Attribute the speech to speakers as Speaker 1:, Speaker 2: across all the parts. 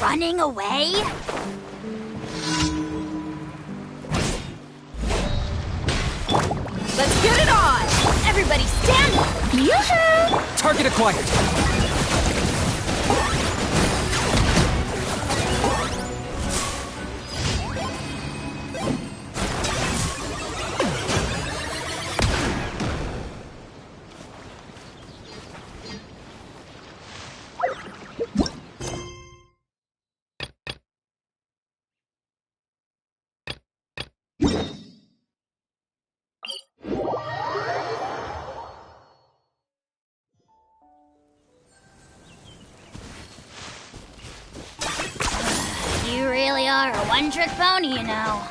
Speaker 1: Running away?
Speaker 2: Let's get it on!
Speaker 1: Everybody stand up! Yoo-hoo!
Speaker 3: Target acquired!
Speaker 1: You really are a one-trick pony, you know.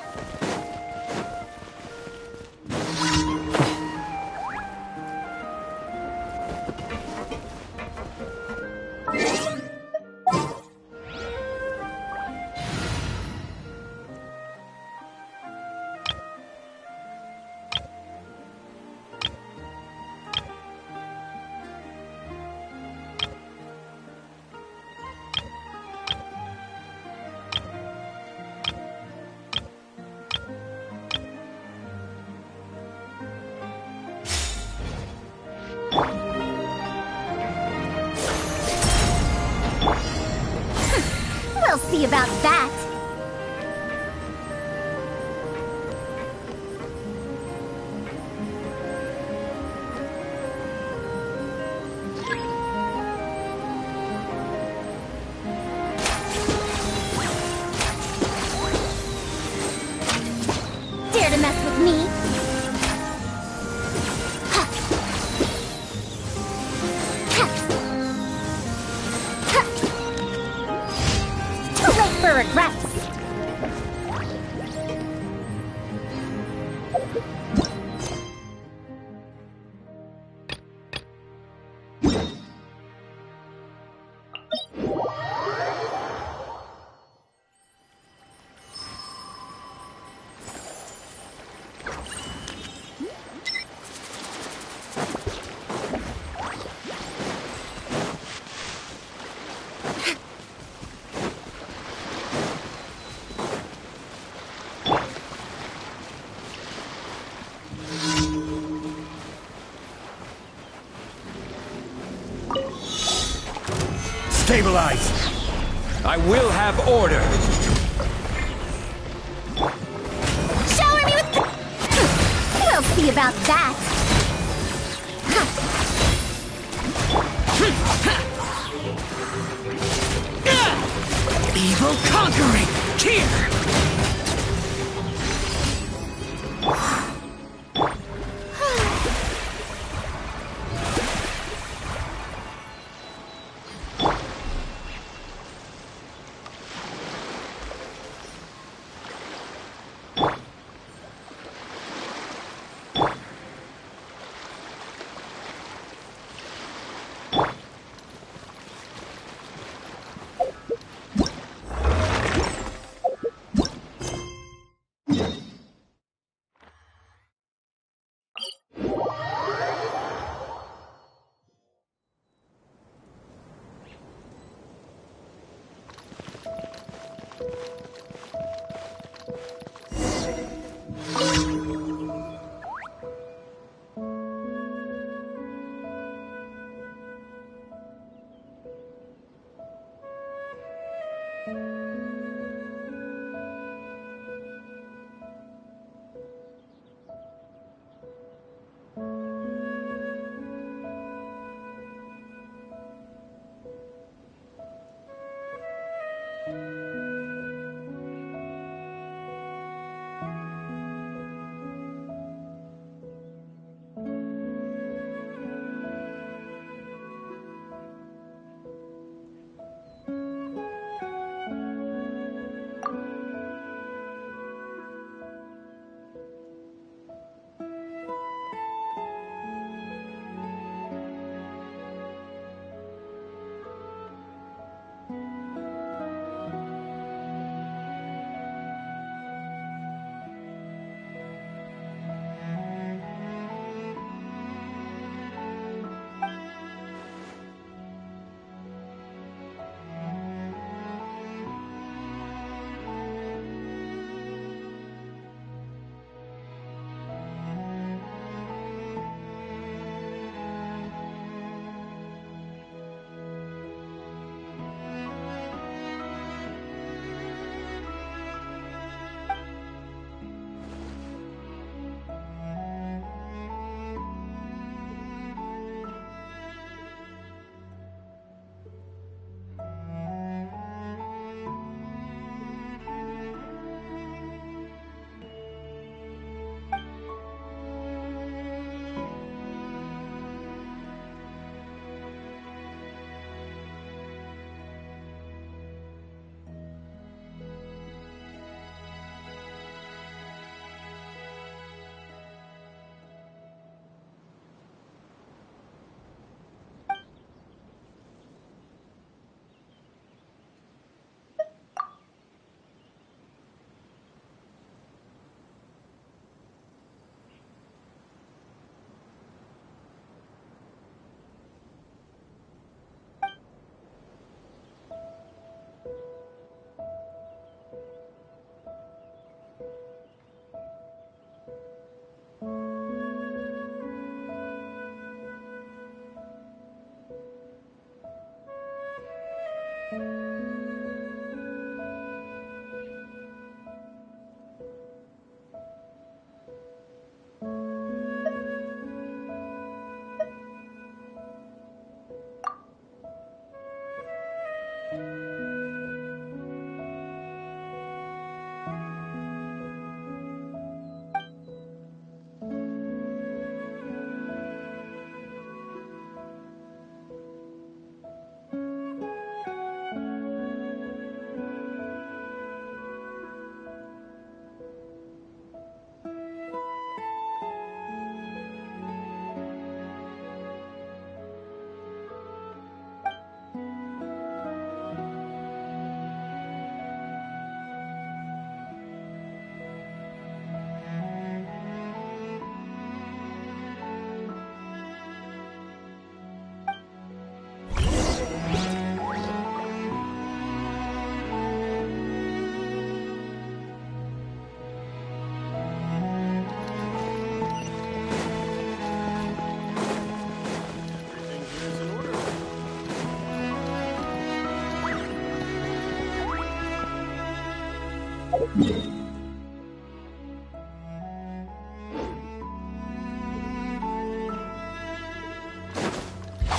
Speaker 1: We'll see about that. Dare to mess with me? For regrets.
Speaker 3: Stabilize! I will have order!
Speaker 1: Shower me with... We'll see about that.
Speaker 2: Evil conquering! Here!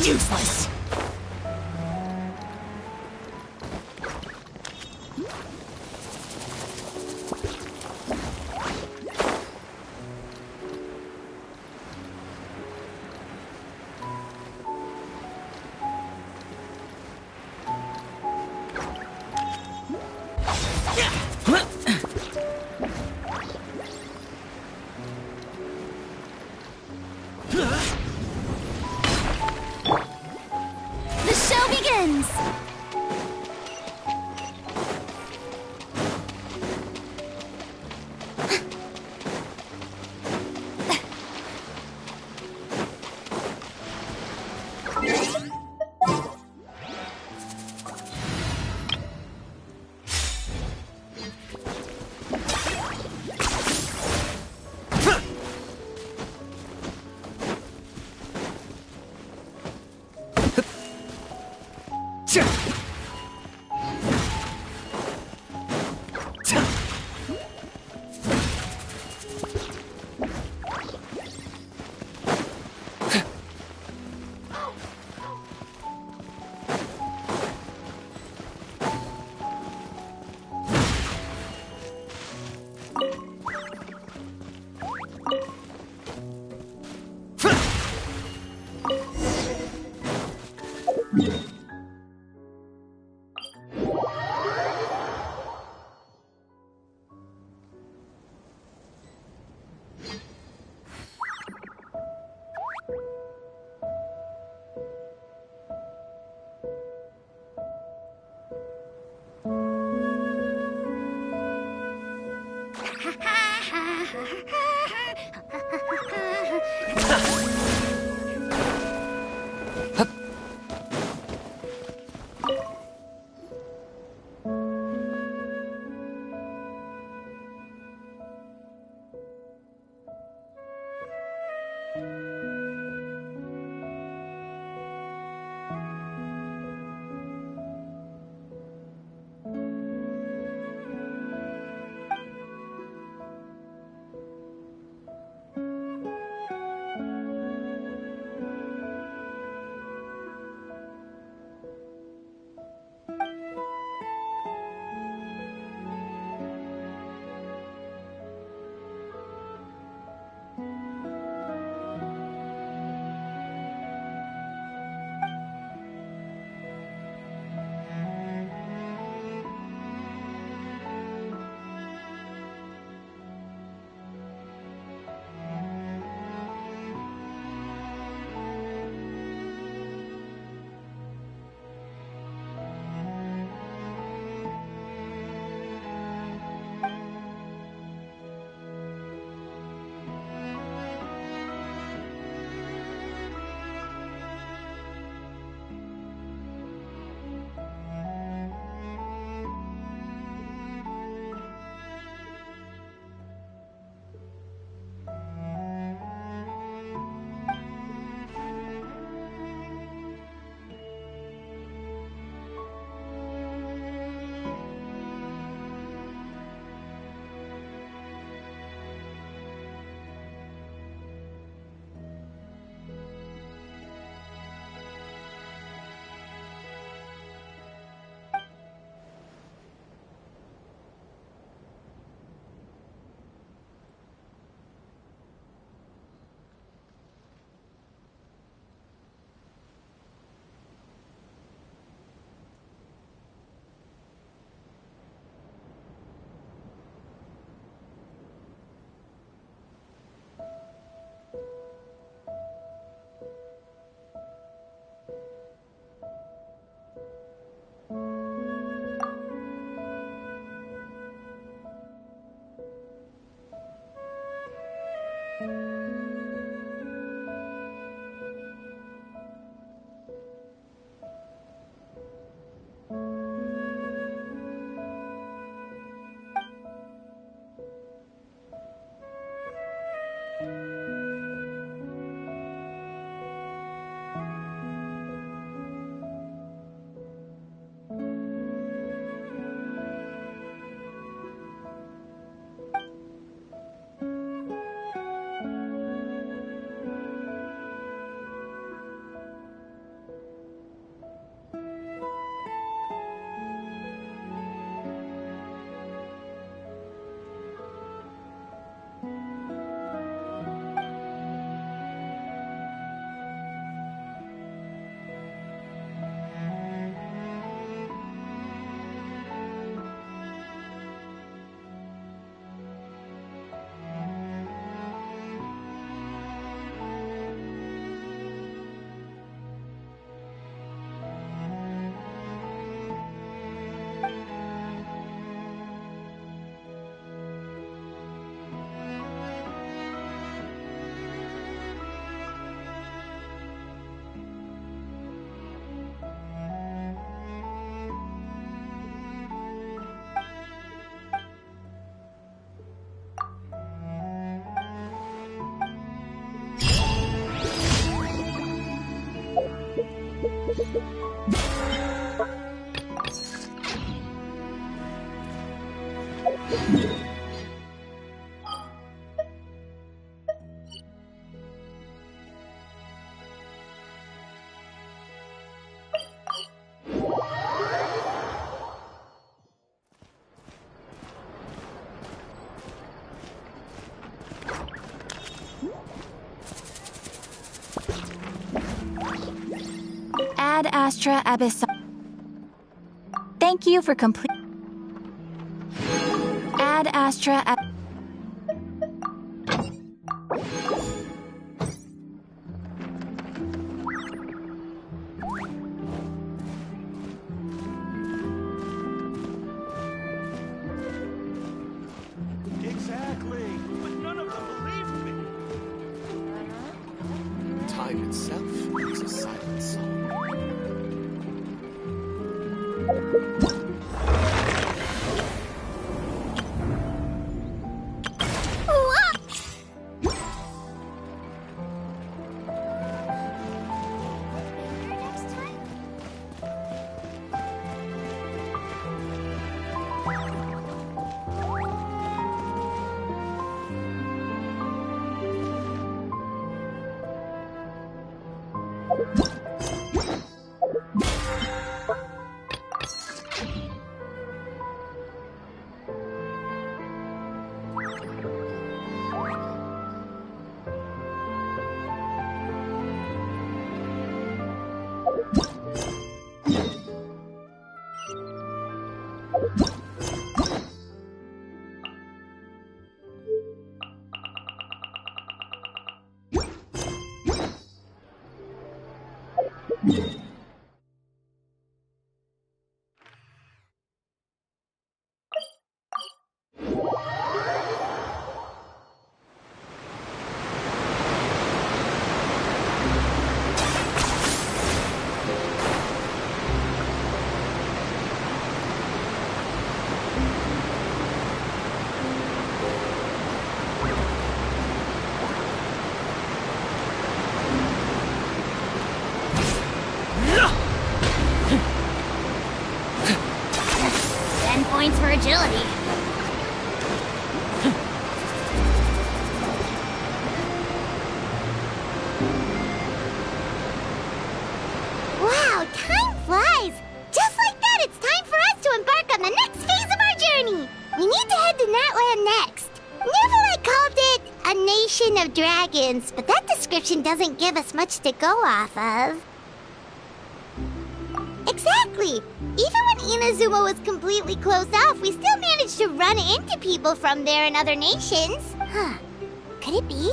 Speaker 2: Useless!
Speaker 1: Ad Astra Abyss. Thank you for complete. Ad Astra
Speaker 2: Exactly, but none of them believed me.
Speaker 4: Time itself is a silent song.
Speaker 1: points for agility. Wow, time flies! Just like that, it's time for us to embark on the next phase of our journey! We need to head to Natland next. Neverland called it a nation of dragons, but that description doesn't give us much to go off of. Exactly! Even when Inazuma was completely closed off, we still managed to run into people from there in other nations. Huh. Could it be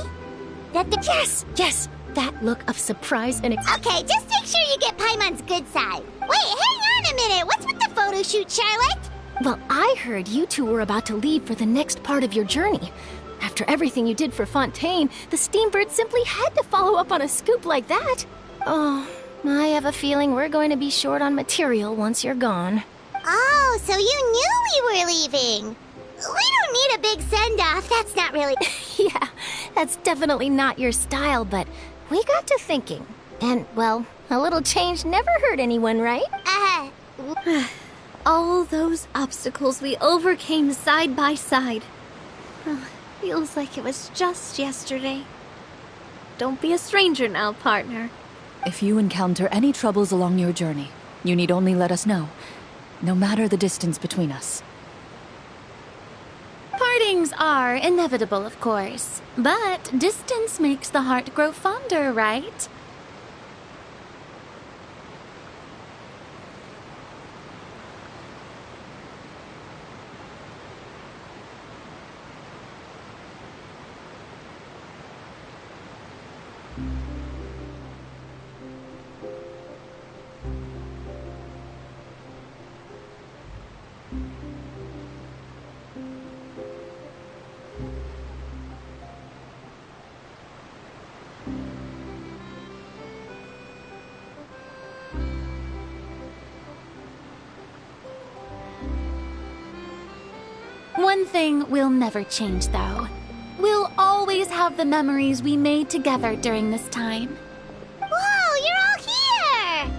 Speaker 1: that the—
Speaker 5: Yes! That look of surprise and
Speaker 1: Okay, just make sure you get Paimon's good side. Wait, hang on a minute! What's with the photo shoot, Charlotte?
Speaker 5: Well, I heard you two were about to leave for the next part of your journey. After everything you did for Fontaine, the Steambird simply had to follow up on a scoop like that. Oh, I have a feeling we're going to be short on material once you're gone.
Speaker 1: Oh, so you knew we were leaving. We don't need a big send-off, that's not really—
Speaker 5: Yeah, that's definitely not your style, but we got to thinking. And, well, a little change never hurt anyone, right?
Speaker 6: All those obstacles we overcame side by side. Oh, feels like it was just yesterday. Don't be a stranger now, partner.
Speaker 7: If you encounter any troubles along your journey, you need only let us know, no matter the distance between us.
Speaker 6: Partings are inevitable, of course, but distance makes the heart grow fonder, right? One thing will never change, though. We'll always have the memories we made together during this time.
Speaker 1: Whoa, you're all here!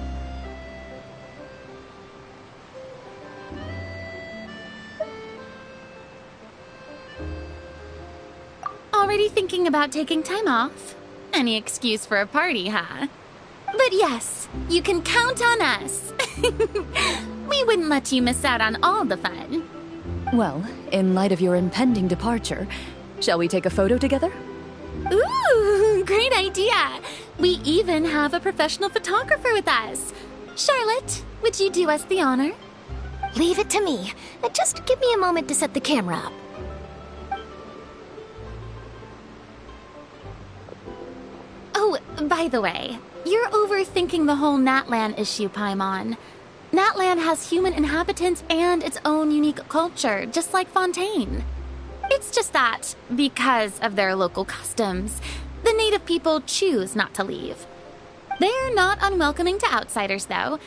Speaker 8: already thinking about taking time off. Any excuse for a party, huh? But yes, you can count on us. We wouldn't let you miss out on all the fun.
Speaker 7: Well, in light of your impending departure, shall we take a photo together?
Speaker 8: Ooh, great idea. We even have a professional photographer with us. Charlotte, would you do us the honor?
Speaker 5: Leave it to me. Just give me a moment to set the camera up.
Speaker 8: Oh, by the way, you're overthinking the whole Natlan issue, Paimon. Natlan has human inhabitants and its own unique culture, just like Fontaine. It's just that, because of their local customs, the native people choose not to leave. They're not unwelcoming to outsiders, though.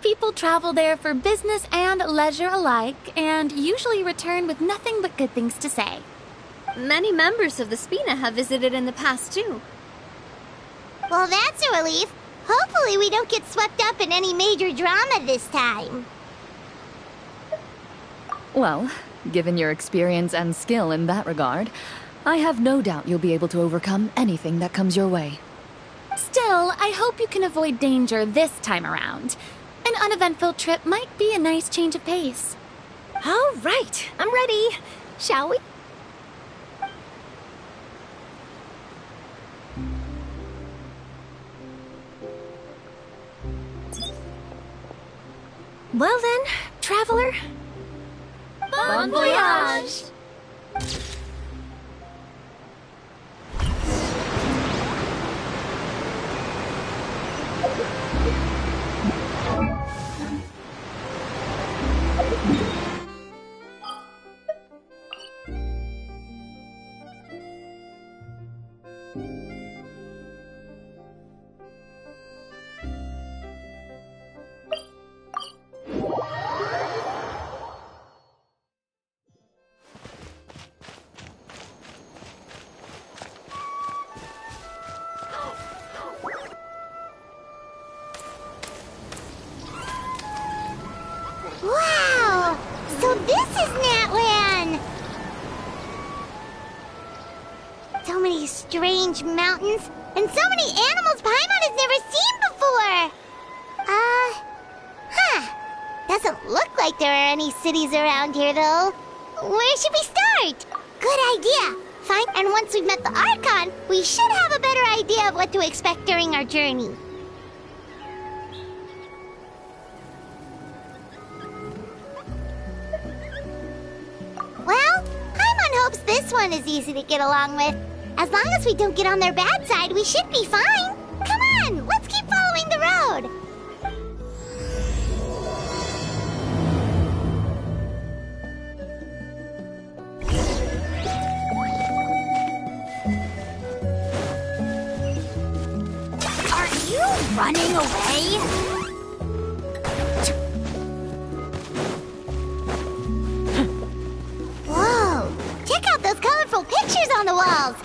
Speaker 8: People travel there for business and leisure alike, and usually return with nothing but good things to say.
Speaker 6: Many members of the Spina have visited in the past, too.
Speaker 1: Well, that's a relief. Hopefully we don't get swept up in any major drama this time.
Speaker 7: Well, given your experience and skill in that regard, I have no doubt you'll be able to overcome anything that comes your way.
Speaker 8: Still, I hope you can avoid danger this time around. An uneventful trip might be a nice change of pace.
Speaker 5: All right, I'm ready. Shall we? Well then, traveler.
Speaker 6: Bon voyage!
Speaker 1: Wow! So this is Natlan! So many strange mountains, and so many animals Paimon has never seen before! Doesn't look like there are any cities around here, though. Where should we start? Good idea! Fine, and once we've met the Archon, we should have a better idea of what to expect during our journey. Well, Paimon hopes this one is easy to get along with. As long as we don't get on their bad side, we should be fine. Come on, let's keep following the road.
Speaker 5: Are you running away?
Speaker 1: Whoa! Check out those colorful pictures on the walls!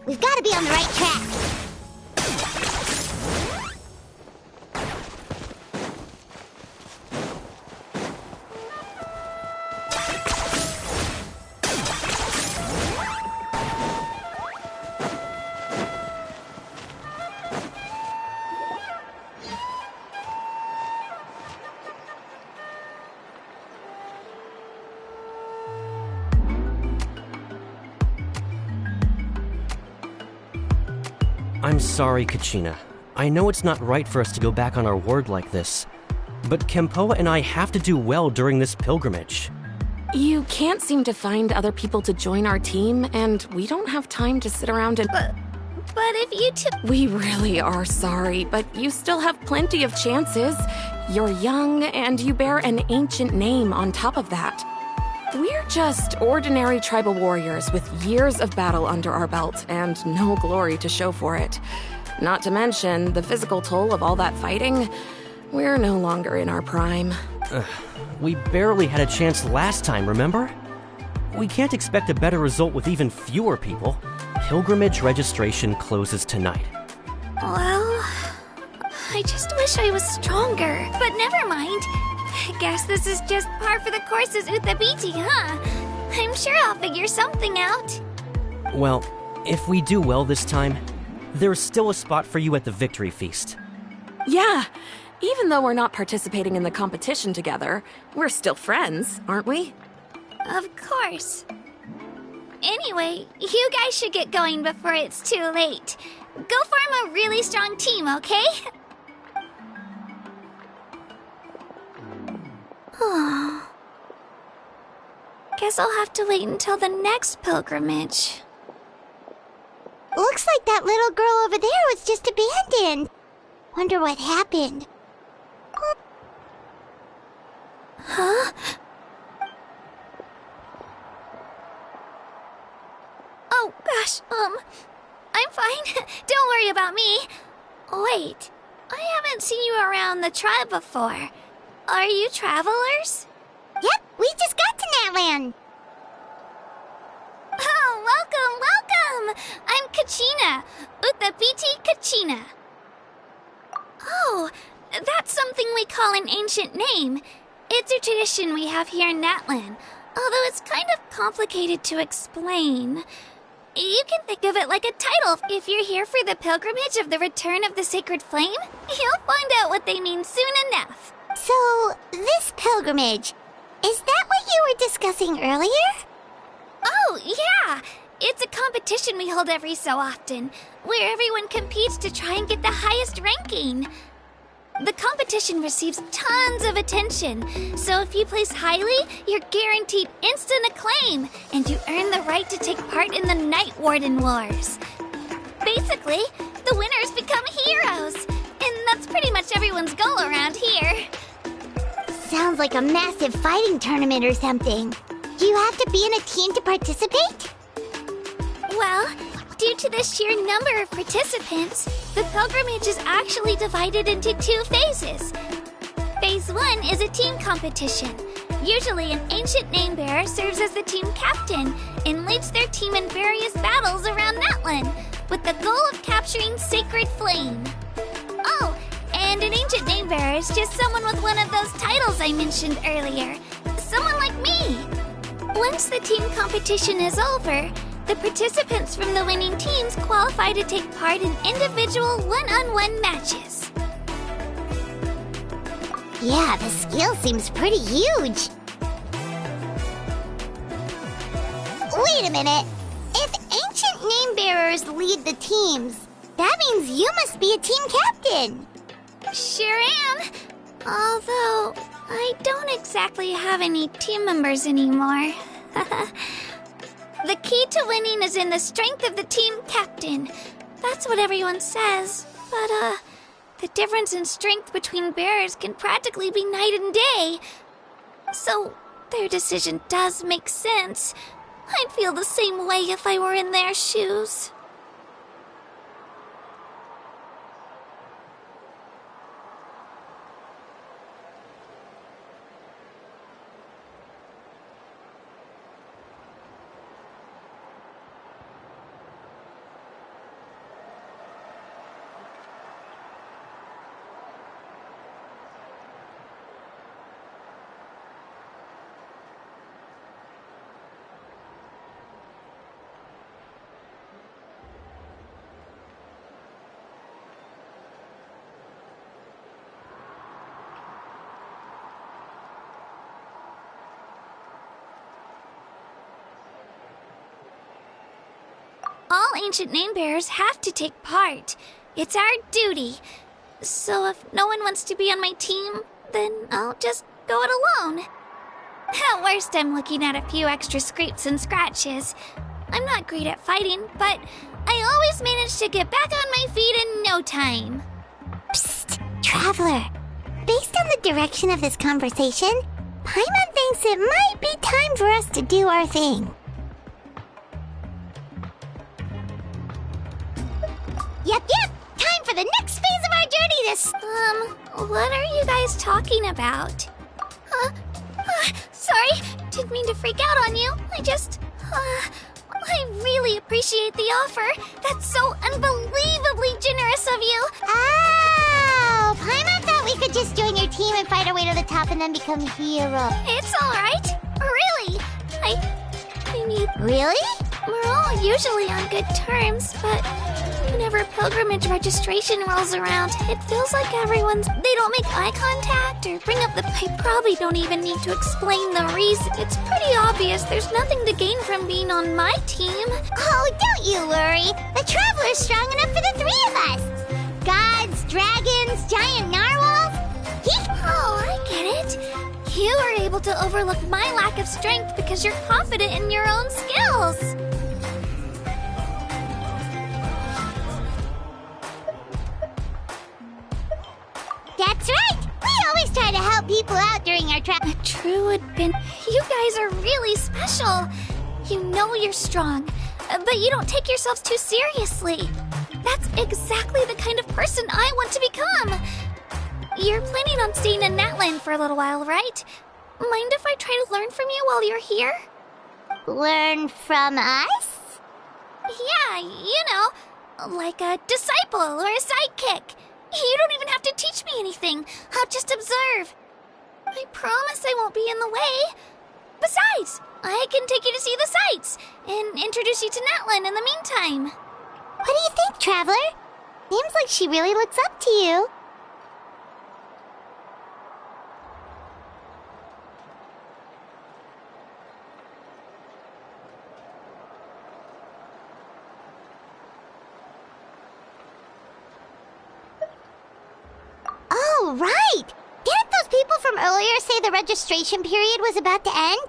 Speaker 1: We've got to be on the right track.
Speaker 9: I'm sorry, Kachina. I know it's not right for us to go back on our word like this, but Kempoa and I have to do well during this pilgrimage.
Speaker 10: You can't seem to find other people to join our team, and we don't have time to sit around and...
Speaker 6: But if you two...
Speaker 10: We really are sorry, but you still have plenty of chances. You're young, and you bear an ancient name on top of that. We're just ordinary tribal warriors with years of battle under our belt and no glory to show for it. Not to mention the physical toll of all that fighting. We're no longer in our prime.
Speaker 9: We barely had a chance last time, remember? We can't expect a better result with even fewer people. Pilgrimage registration closes tonight.
Speaker 6: Well, I just wish I was stronger. But never mind. I guess this is just par for the course as Uthabiti, huh? I'm sure I'll figure something out.
Speaker 9: Well, if we do well this time, there's still a spot for you at the victory feast.
Speaker 10: Yeah, even though we're not participating in the competition together, we're still friends, aren't we?
Speaker 6: Of course. Anyway, you guys should get going before it's too late. Go form a really strong team, okay? Guess I'll have to wait until the next pilgrimage.
Speaker 1: Looks like that little girl over there was just abandoned. Wonder what happened.
Speaker 6: Huh? Oh, gosh, I'm fine. Don't worry about me. Wait, I haven't seen you around the tribe before. Are you travelers?
Speaker 1: Yep, we just got to Natland.
Speaker 6: Oh, welcome! I'm Kachina, Uthapiti Kachina. Oh, that's something we call an ancient name. It's a tradition we have here in Natland, although it's kind of complicated to explain. You can think of it like a title. If you're here for the pilgrimage of the return of the sacred flame, you'll find out what they mean soon enough.
Speaker 1: So, this pilgrimage, is that what you were discussing earlier?
Speaker 6: Oh, yeah! It's a competition we hold every so often, where everyone competes to try and get the highest ranking. The competition receives tons of attention, so if you place highly, you're guaranteed instant acclaim, and you earn the right to take part in the Night Warden Wars. Basically, the winners become heroes, and that's pretty much everyone's goal around here.
Speaker 1: Sounds like a massive fighting tournament or something. Do you have to be in a team to participate?
Speaker 6: Well, due to the sheer number of participants, the pilgrimage is actually divided into 2 phases. Phase 1 is a team competition. Usually an ancient name-bearer serves as the team captain and leads their team in various battles around Natland, with the goal of capturing Sacred Flame. Oh, and an ancient name-bearer is just someone with one of those titles I mentioned earlier. Someone like me. Once the team competition is over, the participants from the winning teams qualify to take part in individual one-on-one matches.
Speaker 1: Yeah, the skill seems pretty huge. Wait a minute. If ancient name-bearers lead the teams, that means you must be a team captain.
Speaker 6: Sure am. Although, I don't exactly have any team members anymore. The key to winning is in the strength of the team captain. That's what everyone says. But, the difference in strength between bearers can practically be night and day. So, their decision does make sense. I'd feel the same way if I were in their shoes. All ancient name-bearers have to take part. It's our duty. So if no one wants to be on my team, then I'll just go it alone. At worst, I'm looking at a few extra scrapes and scratches. I'm not great at fighting, but I always manage to get back on my feet in no time.
Speaker 1: Psst, Traveler. Based on the direction of this conversation, Paimon thinks it might be time for us to do our thing. Yep, time for the next phase of our journey
Speaker 6: What are you guys talking about? Sorry, didn't mean to freak out on you. I really appreciate the offer. That's so unbelievably generous of you.
Speaker 1: Oh, Paimon thought we could just join your team and fight our way to the top and then become heroes.
Speaker 6: It's alright. Really. I mean...
Speaker 1: Really?
Speaker 6: We're all usually on good terms, but whenever pilgrimage registration rolls around, it feels like they don't make eye contact or bring up I probably don't even need to explain the reason. It's pretty obvious there's nothing to gain from being on my team.
Speaker 1: Oh, don't you worry. The Traveler's strong enough for the three of us. Gods, dragons, giant narwhals.
Speaker 6: Oh, I get it. You are able to overlook my lack of strength because you're confident in your own skills.
Speaker 1: That's right. We always try to help people out during our
Speaker 6: A true You guys are really special. You know you're strong, but you don't take yourselves too seriously. That's exactly the kind of person I want to become. You're planning on staying in Natland for a little while, right? Mind if I try to learn from you while you're here?
Speaker 1: Learn from us?
Speaker 6: Yeah, you know, like a disciple or a sidekick. You don't even have to teach me anything. I'll just observe. I promise I won't be in the way. Besides, I can take you to see the sights and introduce you to Natlan in the meantime.
Speaker 1: What do you think, Traveler? Seems like she really looks up to you. Oh, right! Didn't those people from earlier say the registration period was about to end?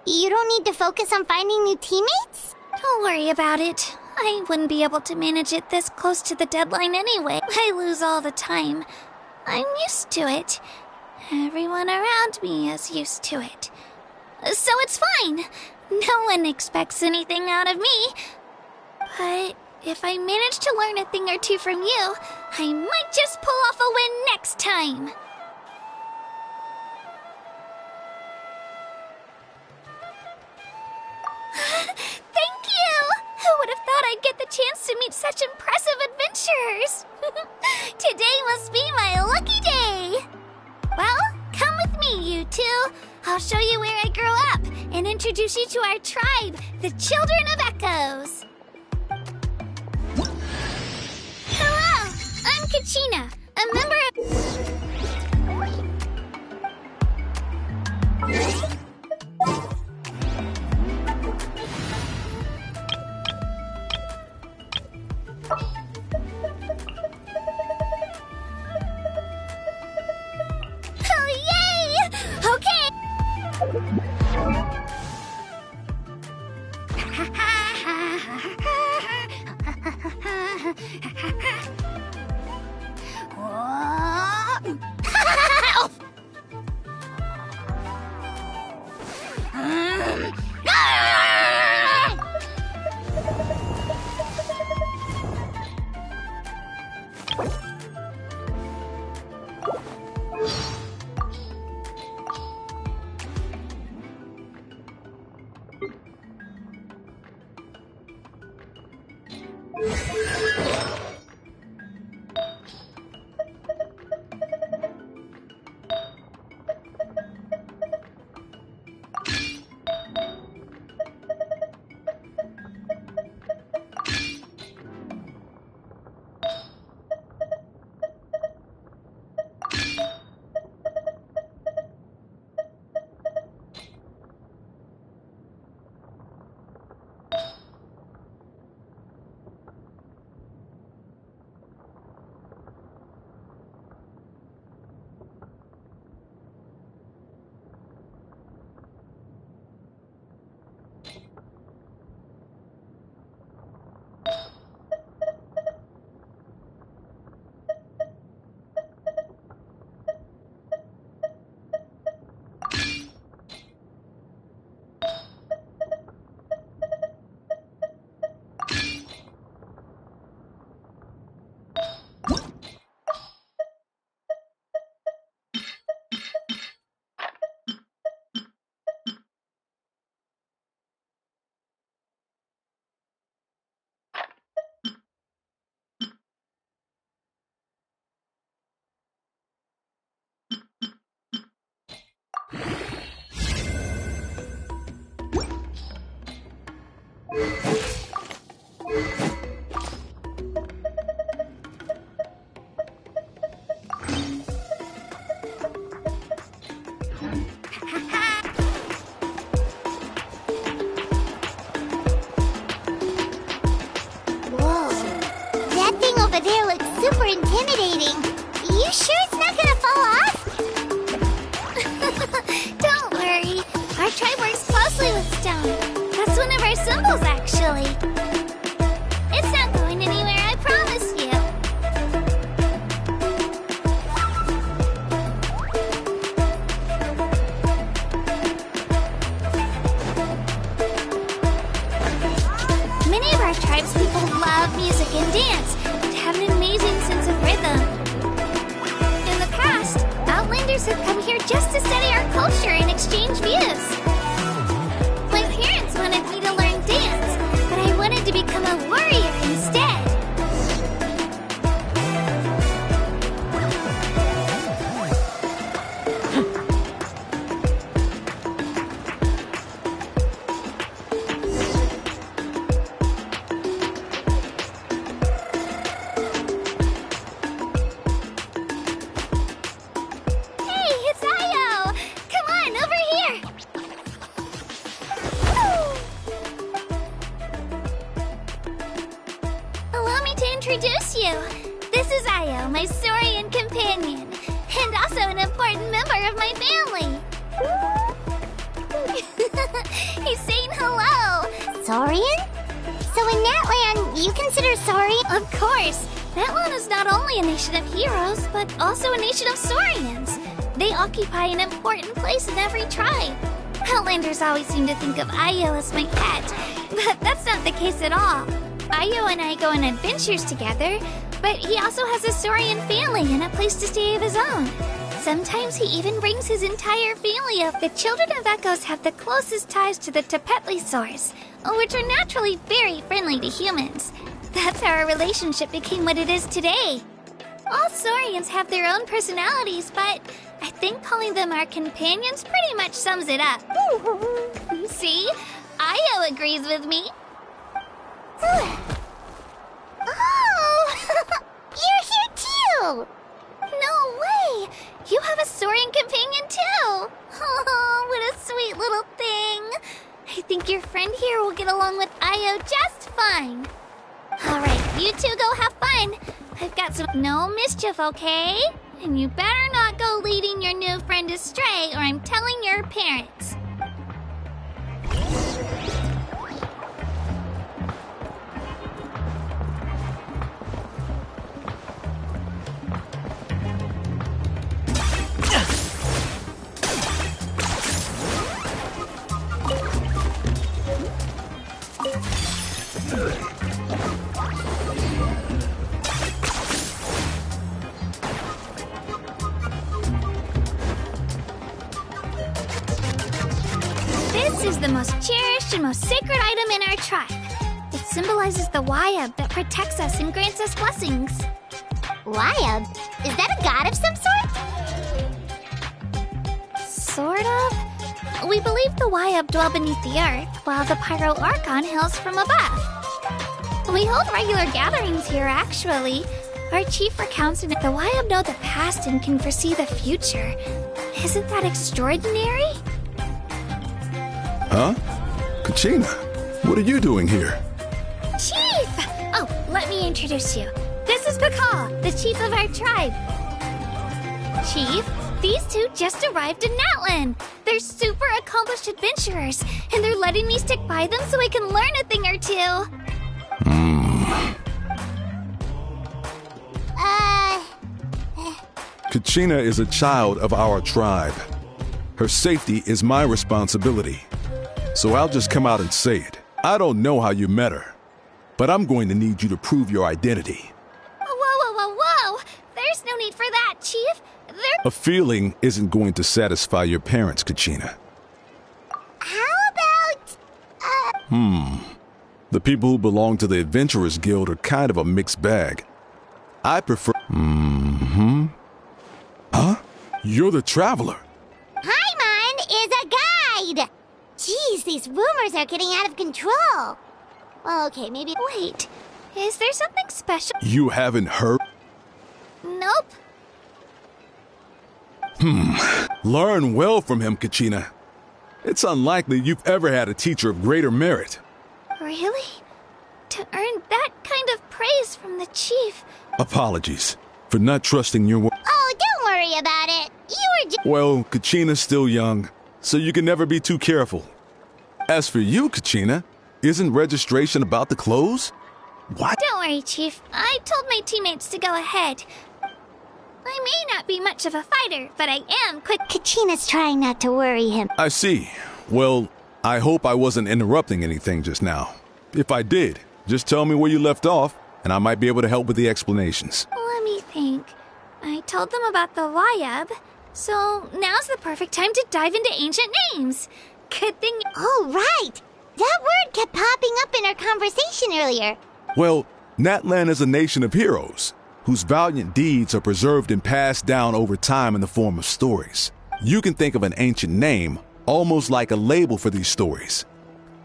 Speaker 1: You don't need to focus on finding new teammates?
Speaker 6: Don't worry about it. I wouldn't be able to manage it this close to the deadline anyway. I lose all the time. I'm used to it. Everyone around me is used to it. So it's fine. No one expects anything out of me. But if I manage to learn a thing or two from you, I might just pull off a win next time. Thank you! Who would have thought I'd get the chance to meet such impressive adventurers? Today must be my lucky day! Well, come with me, you two. I'll show you where I grew up and introduce you to our tribe, the Children of Echoes. Hello, I'm Kachina, a member of... Oh, yay! Okay! symbols, actually. It's not going anywhere, I promise you. Many of our tribespeople love music and dance and have an amazing sense of rhythm. In the past, Outlanders have come here just to study our culture and exchange views. My parents wanted me to learn dance, but I wanted to become a warrior instead. Hey, it's Ayo! Come on, over here! Allow me to introduce you. This is Ayo, my Saurian companion, and also an important member of my family. He's saying hello.
Speaker 1: Saurian? So in Natland, you consider Saurian?
Speaker 6: Of course. Natlan is not only a nation of heroes, but also a nation of Saurians. They occupy an important place in every tribe. Outlanders always seem to think of Ayo as my pet, but that's not the case at all. Ayo and I go on adventures together, but he also has a Saurian family and a place to stay of his own. Sometimes he even brings his entire family up. The children of Echoes have the closest ties to the Tepetlisaurs, which are naturally very friendly to humans. That's how our relationship became what it is today. All Saurians have their own personalities, but I think calling them our companions pretty much sums it up. See? Ayo agrees with me.
Speaker 1: Oh! You're here too!
Speaker 6: No way! You have a Saurian companion too! Oh, what a sweet little thing! I think your friend here will get along with Ayo just fine. Alright, you two go have fun. I've got some no mischief, okay? And you better not go leading your new friend astray or I'm telling your parents. This is the most cherished and most sacred item in our tribe. It symbolizes the Wayab that protects us and grants us blessings.
Speaker 1: Wayab? Is that a god of some sort?
Speaker 6: Sort of. We believe the Wayab dwell beneath the earth, while the Pyro Archon hails from above. We hold regular gatherings here, actually. Our chief recounts that the Wayab know the past and can foresee the future. Isn't that extraordinary?
Speaker 11: Huh? Kachina, what are you doing here?
Speaker 6: Chief! Oh, let me introduce you. This is Pakal, the chief of our tribe. Chief, these two just arrived in Natlan. They're super accomplished adventurers, and they're letting me stick by them so I can learn a thing or two.
Speaker 11: Kachina is a child of our tribe. Her safety is my responsibility. So I'll just come out and say it. I don't know how you met her, but I'm going to need you to prove your identity.
Speaker 6: Whoa. There's no need for that, Chief.
Speaker 11: A feeling isn't going to satisfy your parents, Kachina.
Speaker 1: How about,
Speaker 11: The people who belong to the Adventurers Guild are kind of a mixed bag. I prefer... Huh? You're the traveler.
Speaker 1: Paimon is a guide! Jeez, these rumors are getting out of control. Well, okay, maybe...
Speaker 6: Wait, is there something special?
Speaker 11: You haven't heard?
Speaker 6: Nope.
Speaker 11: Learn well from him, Kachina. It's unlikely you've ever had a teacher of greater merit.
Speaker 6: Really? To earn that kind of praise from the chief?
Speaker 11: Apologies for not trusting your word.
Speaker 1: Oh, don't worry about it. You were just...
Speaker 11: Well, Kachina's still young, so you can never be too careful. As for you, Kachina, Isn't registration about to close? What?
Speaker 6: Don't worry, Chief. I told my teammates to go ahead. I may not be much of a fighter, but I am quick.
Speaker 1: Kachina's trying not to worry him.
Speaker 11: I see. Well, I hope I wasn't interrupting anything just now. If I did, just tell me where you left off, and I might be able to help with the explanations.
Speaker 6: Let me think. I told them about the Wayab, so now's the perfect time to dive into ancient names. Good thing.
Speaker 1: Oh, right! That word kept popping up in our conversation earlier.
Speaker 11: Well, Natlan is a nation of heroes, whose valiant deeds are preserved and passed down over time in the form of stories. You can think of an ancient name almost like a label for these stories.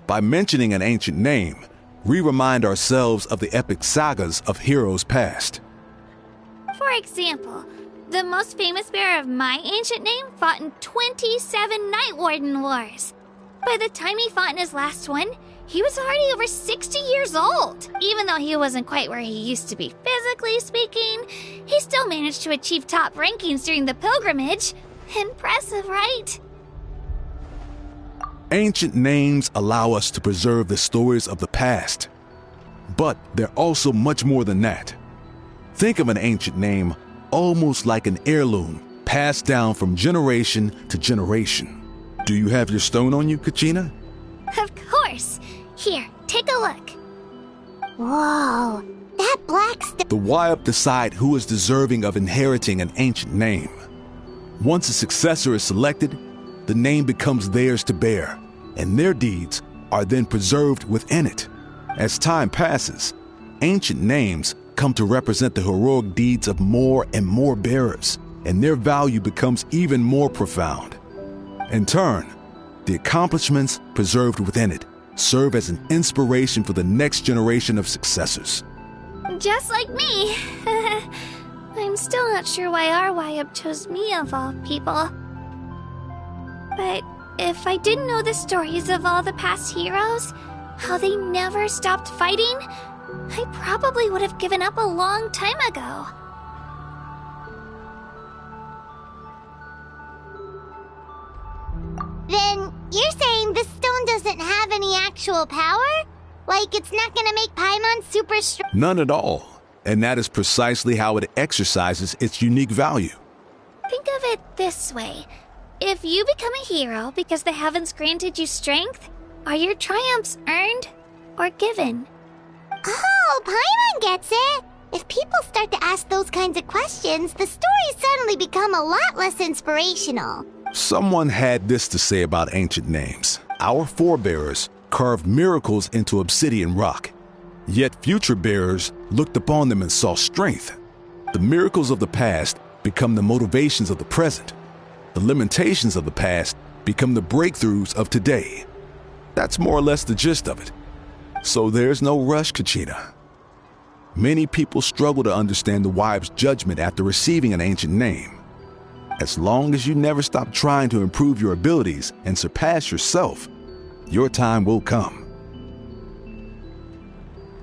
Speaker 11: By mentioning an ancient name, we remind ourselves of the epic sagas of heroes past.
Speaker 6: For example, the most famous bearer of my ancient name fought in 27 Night Warden Wars. By the time he fought in his last one, he was already over 60 years old. Even though he wasn't quite where he used to be physically speaking, he still managed to achieve top rankings during the pilgrimage. Impressive, right?
Speaker 11: Ancient names allow us to preserve the stories of the past. But they're also much more than that. Think of an ancient name almost like an heirloom, passed down from generation to generation. Do you have your stone on you, Kachina?
Speaker 6: Of course. Here, take a look.
Speaker 1: Whoa, that black
Speaker 11: The Wayab decide who is deserving of inheriting an ancient name. Once a successor is selected, the name becomes theirs to bear, and their deeds are then preserved within it. As time passes, ancient names come to represent the heroic deeds of more and more bearers, and their value becomes even more profound. In turn, the accomplishments preserved within it serve as an inspiration for the next generation of successors.
Speaker 6: Just like me. I'm still not sure why our Wayab chose me of all people. But if I didn't know the stories of all the past heroes, how they never stopped fighting, I probably would have given up a long time ago.
Speaker 1: Then you're saying this stone doesn't have any actual power? Like it's not gonna make Paimon super strong?
Speaker 11: None at all. And that is precisely how it exercises its unique value.
Speaker 6: Think of it this way. If you become a hero because the heavens granted you strength, are your triumphs earned or given?
Speaker 1: Oh, Paimon gets it! If people start to ask those kinds of questions, the stories suddenly become a lot less inspirational.
Speaker 11: Someone had this to say about ancient names. Our forebears carved miracles into obsidian rock, yet future bearers looked upon them and saw strength. The miracles of the past become the motivations of the present. The limitations of the past become the breakthroughs of today. That's more or less the gist of it. So there's no rush, Kachina. Many people struggle to understand the Wayab's judgment after receiving an ancient name. As long as you never stop trying to improve your abilities and surpass yourself, your time will come.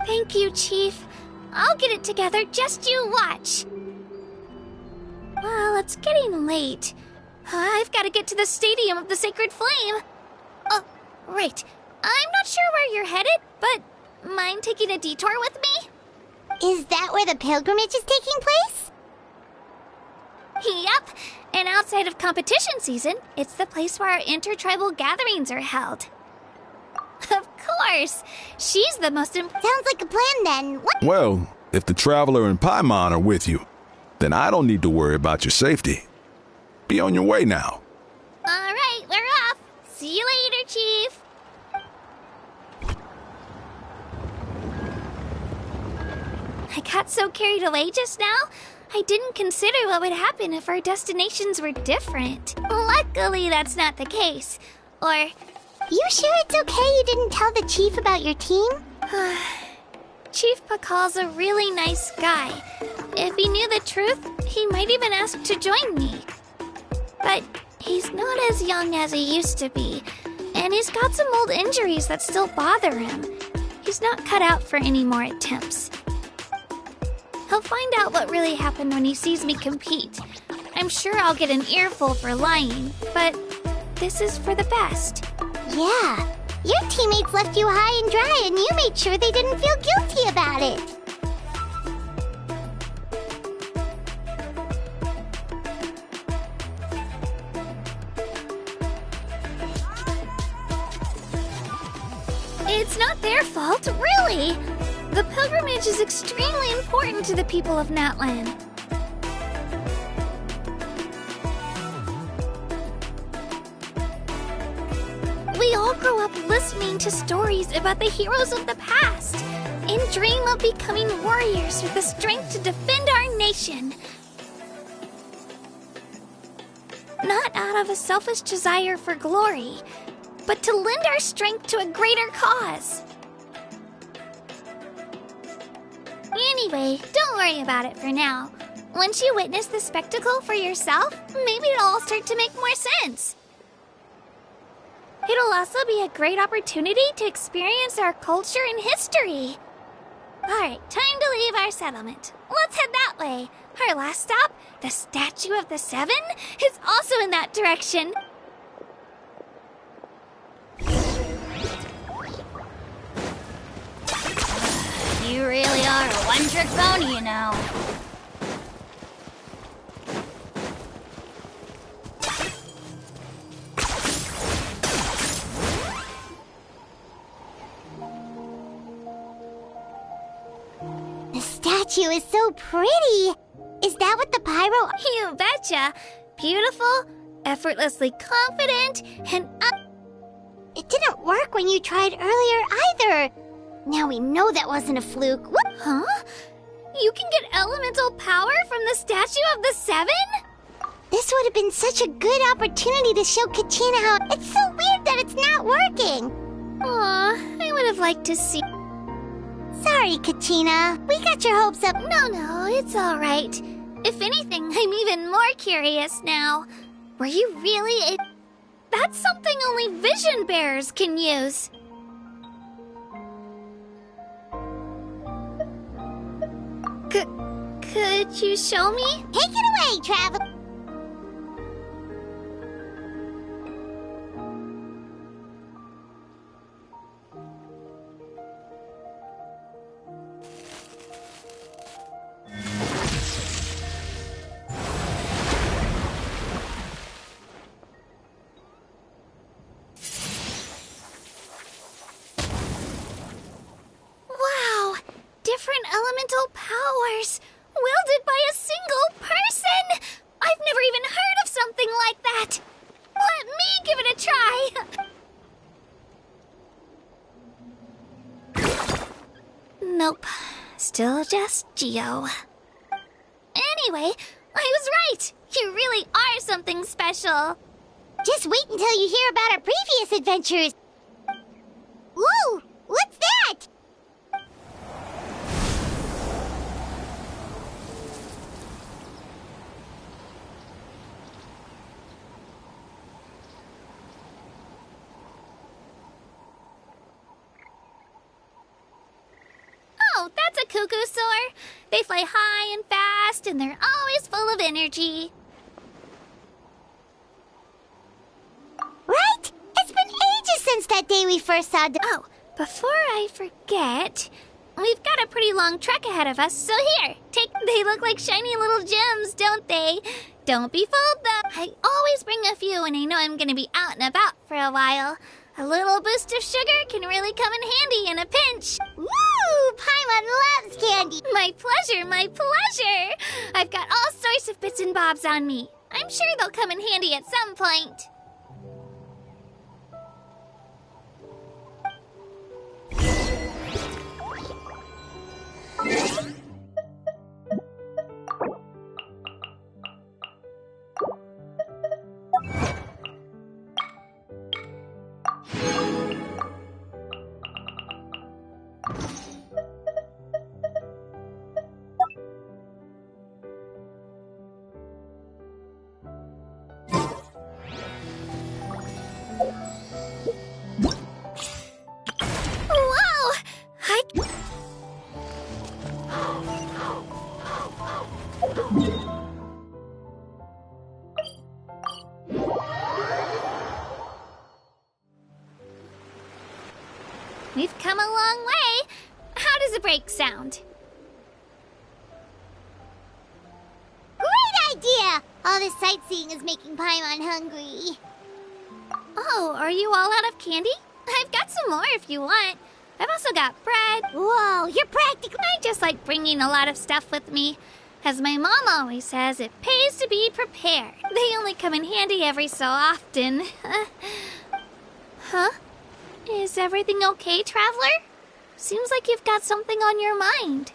Speaker 6: Thank you, Chief. I'll get it together, just you watch. Well, it's getting late. I've got to get to the Stadium of the Sacred Flame. Oh, right. I'm not sure where you're headed, but mind taking a detour with me?
Speaker 1: Is that where the pilgrimage is taking place?
Speaker 6: Yep. And outside of competition season, it's the place where our intertribal gatherings are held. Of course. She's the most
Speaker 1: Sounds like a plan then. What?
Speaker 11: Well, if the Traveler and Paimon are with you, then I don't need to worry about your safety. Be on your way now.
Speaker 6: All right, we're off. See you later, Chief. I got so carried away just now, I didn't consider what would happen if our destinations were different. Luckily, that's not the case. Or...
Speaker 1: You sure it's okay you didn't tell the chief about your team?
Speaker 6: Chief Pakal's a really nice guy. If he knew the truth, he might even ask to join me. But he's not as young as he used to be, and he's got some old injuries that still bother him. He's not cut out for any more attempts. He'll find out what really happened when he sees me compete. I'm sure I'll get an earful for lying, but this is for the best.
Speaker 1: Yeah, Your teammates left you high and dry and you made sure they didn't feel guilty about it.
Speaker 6: It's not their fault, really! The pilgrimage is extremely important to the people of Natlan. We all grow up listening to stories about the heroes of the past and dream of becoming warriors with the strength to defend our nation. Not out of a selfish desire for glory, but to lend our strength to a greater cause. Anyway, don't worry about it for now. Once you witness the spectacle for yourself, maybe it'll all start to make more sense. It'll also be a great opportunity to experience our culture and history. Alright, time to leave our settlement. Let's head that way. Our last stop, the Statue of the Seven, is also in that direction.
Speaker 5: You really are a one-trick pony, you know.
Speaker 1: The statue is so pretty. Is that what the pyro...
Speaker 6: You betcha. Beautiful, effortlessly confident, and
Speaker 1: It didn't work when you tried earlier either. Now we know that wasn't a fluke. What?
Speaker 6: Huh? You can get elemental power from the Statue of the Seven?
Speaker 1: This would have been such a good opportunity to show Katina how... It's so weird that it's not working.
Speaker 6: Aw, I would have liked to see...
Speaker 1: Sorry, Katina. We got your hopes up.
Speaker 6: No, it's alright. If anything, I'm even more curious now. Were you really That's something only vision bearers can use. Could you show me?
Speaker 1: Take it away, Travel.
Speaker 6: Wow! Different elemental powers! Wielded by a single person! I've never even heard of something like that! Let me give it a try! Nope. Still just Geo. Anyway, I was right! You really are something special!
Speaker 1: Just wait until you hear about our previous adventures. Whoa! What's that?
Speaker 6: Oh, that's a cuckoo soar. They fly high and fast, and they're always full of energy.
Speaker 1: Right? It's been ages since that day we first saw...
Speaker 6: Oh, before I forget, we've got a pretty long trek ahead of us, so here, take... They look like shiny little gems, don't they? Don't be fooled, though. I always bring a few when I know I'm gonna be out and about for a while. A little boost of sugar can really come in handy in a pinch.
Speaker 1: Woo! Paimon loves candy.
Speaker 6: My pleasure, my pleasure. I've got all sorts of bits and bobs on me. I'm sure they'll come in handy at some point. We've come a long way. How does a break sound?
Speaker 1: Great idea! All this sightseeing is making Paimon hungry.
Speaker 6: Oh, are you all out of candy? I've got some more if you want. I've also got bread.
Speaker 1: Whoa, you're practically...
Speaker 6: I just like bringing a lot of stuff with me. As my mom always says, it pays to be prepared. They only come in handy every so often. Huh? Is everything okay, Traveler? Seems like you've got something on your mind.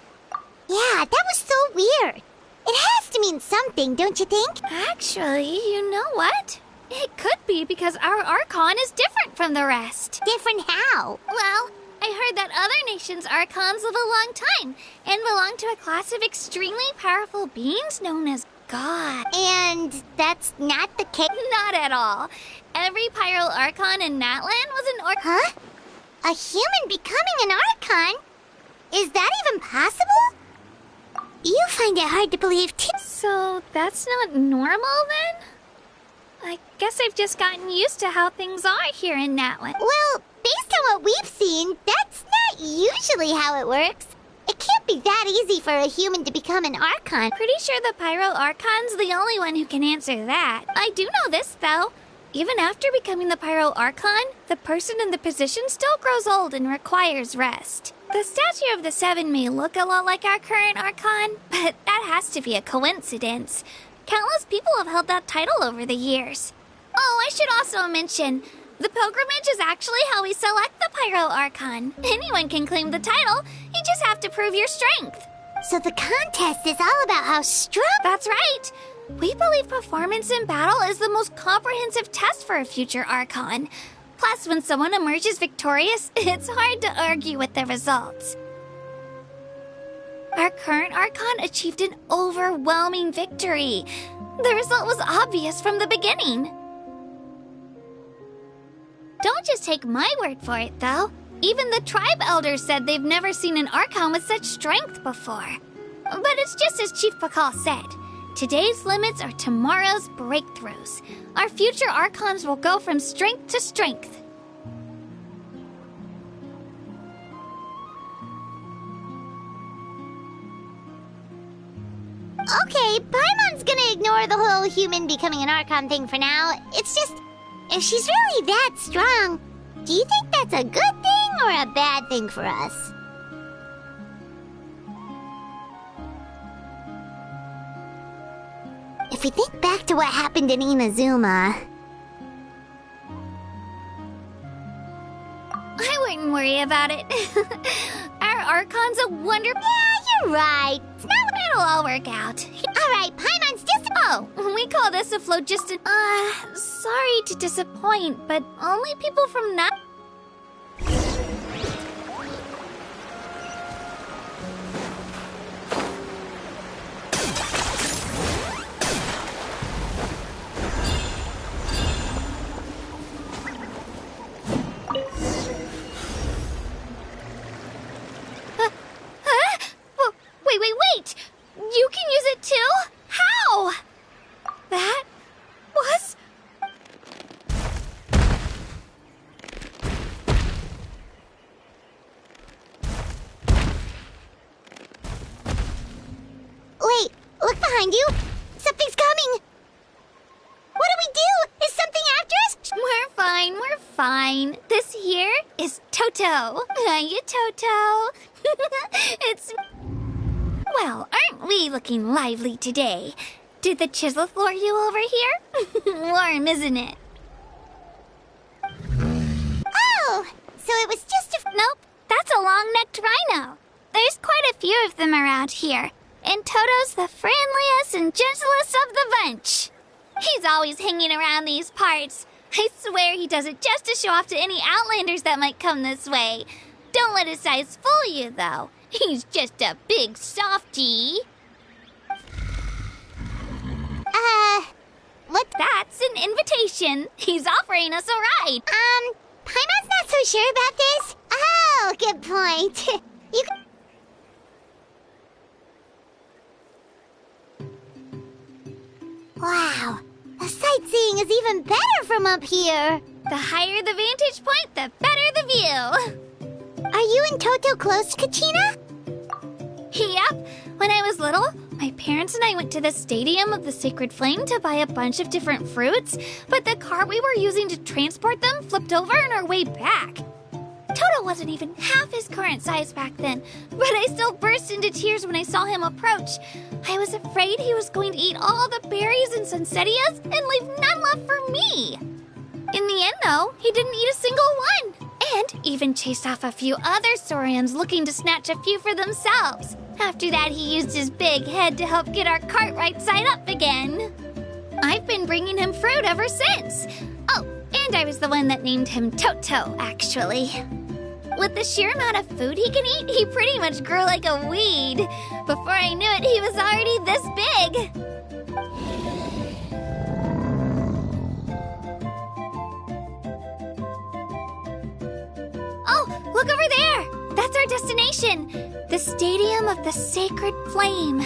Speaker 1: Yeah, that was so weird. It has to mean something, don't you think?
Speaker 6: Actually, you know what? It could be because our Archon is different from the rest.
Speaker 1: Different how?
Speaker 6: Well, I heard that other nations' Archons live a long time and belong to a class of extremely powerful beings known as God.
Speaker 1: And that's not the case?
Speaker 6: Not at all. Every Pyro Archon in Natlan was an
Speaker 1: Huh? A human becoming an Archon? Is that even possible? You find it hard to believe too.
Speaker 6: So that's not normal then? I guess I've just gotten used to how things are here in Natlan.
Speaker 1: Well, based on what we've seen, that's not usually how it works. It can't be that easy for a human to become an Archon.
Speaker 6: Pretty sure the Pyro Archon's the only one who can answer that. I do know this, though. Even after becoming the Pyro Archon, the person in the position still grows old and requires rest. The statue of the Seven may look a lot like our current Archon, but that has to be a coincidence. Countless people have held that title over the years. Oh, I should also mention, the pilgrimage is actually how we select the Pyro Archon. Anyone can claim the title, you just have to prove your strength.
Speaker 1: So the contest is all about how strong...
Speaker 6: That's right. We believe performance in battle is the most comprehensive test for a future Archon. Plus, when someone emerges victorious, it's hard to argue with the results. Our current Archon achieved an overwhelming victory. The result was obvious from the beginning. Don't just take my word for it, though. Even the tribe elders said they've never seen an Archon with such strength before. But it's just as Chief Pakal said. Today's limits are tomorrow's breakthroughs. Our future Archons will go from strength to strength.
Speaker 1: Okay, Paimon's gonna ignore the whole human becoming an Archon thing for now. It's just, if she's really that strong, do you think that's a good thing or a bad thing for us? If we think back to what happened in Inazuma...
Speaker 6: I wouldn't worry about it. Our Archon's a wonder...
Speaker 1: Yeah, you're right.
Speaker 6: It's not... It'll all work out.
Speaker 1: Alright, Paimon's just...
Speaker 6: Oh, we call this a phlogiston... sorry to disappoint, but only people from Nat... Wait! You can use it too? How? That was...
Speaker 1: Wait, look behind you. Something's coming. What do we do? Is something after us?
Speaker 6: We're fine. This here is Toto. Hiya, Toto. It's... Well, aren't we looking lively today? Did the chisel floor you over here? Warm, isn't it?
Speaker 1: Oh, so it was just a...
Speaker 6: Nope, that's a long-necked rhino. There's quite a few of them around here. And Toto's the friendliest and gentlest of the bunch. He's always hanging around these parts. I swear he does it just to show off to any Outlanders that might come this way. Don't let his size fool you, though. He's just a big softie.
Speaker 1: What?
Speaker 6: That's an invitation. He's offering us a ride.
Speaker 1: Paimon's not so sure about this. Oh, good point. You can... Wow, the sightseeing is even better from up here.
Speaker 6: The higher the vantage point, the better the view.
Speaker 1: and Toto close to Kachina?
Speaker 6: Yep. When I was little, my parents and I went to the Stadium of the Sacred Flame to buy a bunch of different fruits, but the car we were using to transport them flipped over on our way back. Toto wasn't even half his current size back then, but I still burst into tears when I saw him approach. I was afraid he was going to eat all the berries and sunsettias and leave none left for me. In the end, though, he didn't eat a single one, and even chased off a few other Saurians looking to snatch a few for themselves. After that, he used his big head to help get our cart right side up again. I've been bringing him fruit ever since. Oh, and I was the one that named him Toto, actually. With the sheer amount of food he can eat, he pretty much grew like a weed. Before I knew it, he was already this big. Oh, look over there! That's our destination, the Stadium of the Sacred Flame.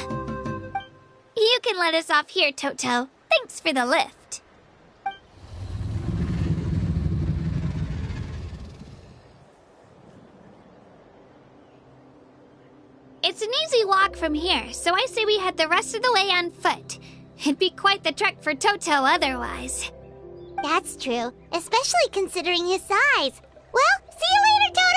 Speaker 6: You can let us off here, Toto. Thanks for the lift. It's an easy walk from here, so I say we head the rest of the way on foot. It'd be quite the trek for Toto otherwise.
Speaker 1: That's true, especially considering his size. Well, see you later, Toto!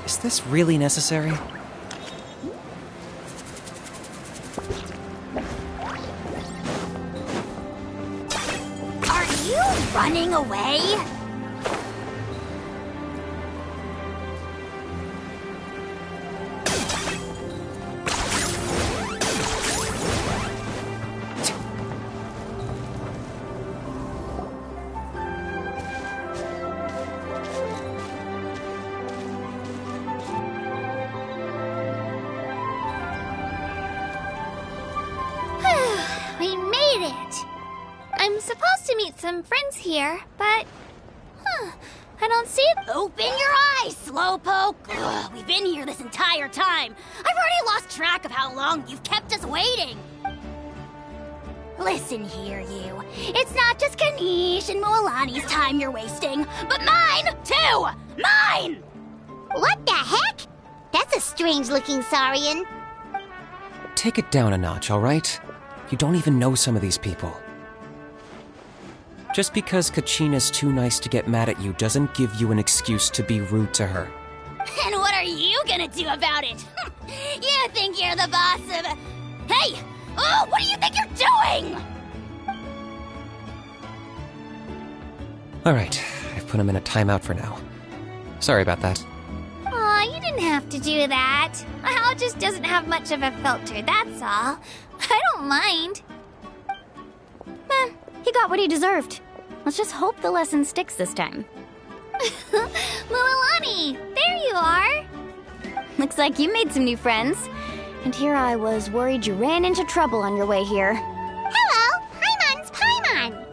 Speaker 9: Is this really necessary?
Speaker 1: Are you running away?
Speaker 6: We made it! I'm supposed to meet some friends here, but... I don't see it.
Speaker 1: Open your eyes, Slowpoke! Ugh, we've been here this entire time. I've already lost track of how long you've kept us waiting. Listen here, you. It's not just Kanish and Moalani's time you're wasting, but mine, too! Mine! What the heck? That's a strange-looking Saurian.
Speaker 9: Take it down a notch, all right? You don't even know some of these people. Just because Kachina's too nice to get mad at you doesn't give you an excuse to be rude to her.
Speaker 1: And what are you gonna do about it? You think you're the boss of... Hey! Oh, what do you think you're doing?
Speaker 9: Alright, I've put him in a timeout for now. Sorry about that.
Speaker 6: Aw, you didn't have to do that. Hal just doesn't have much of a filter, that's all. I don't mind.
Speaker 5: He got what he deserved. Let's just hope the lesson sticks this time.
Speaker 6: Mualani, there you are.
Speaker 5: Looks like you made some new friends. And here I was worried you ran into trouble on your way here.
Speaker 1: Hello, Paimon's Paimon.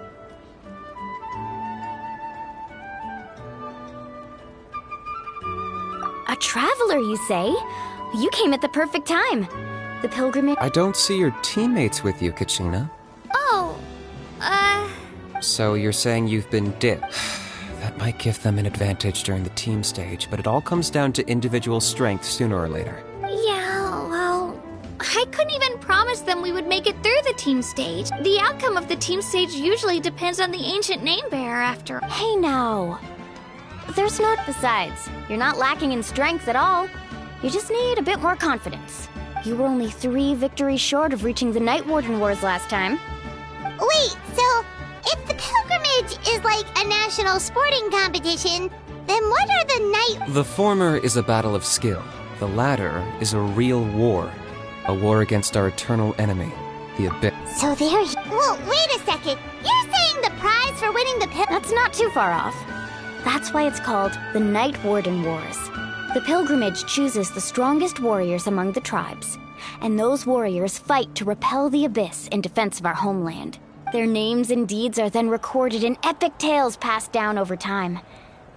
Speaker 5: A traveler, you say? You came at the perfect time. The pilgrimage...
Speaker 12: I don't see your teammates with you, Kachina.
Speaker 6: Oh,
Speaker 12: So you're saying you've been dipped?
Speaker 9: That might give them an advantage during the team stage, but it all comes down to individual strength sooner or later.
Speaker 6: yeah, well, I couldn't even promise them we would make it through the team stage. The outcome of the team stage usually depends on the ancient name bearer after.
Speaker 5: Hey now. There's not... Besides, you're not lacking in strength at all. You just need a bit more confidence. You were only 3 victories short of reaching the Night Warden Wars last time.
Speaker 1: Wait, so if the pilgrimage is like a national sporting competition, then what are the night...
Speaker 12: The former is a battle of skill. The latter is a real war. A war against our eternal enemy, the Abyss.
Speaker 1: So there... Well, wait a second. You're saying the prize for winning the
Speaker 5: That's not too far off. That's why it's called the Night Warden Wars.
Speaker 13: The pilgrimage chooses the strongest warriors among the tribes, and those warriors fight to repel the abyss in defense of our homeland. Their names and deeds are then recorded in epic tales passed down over time.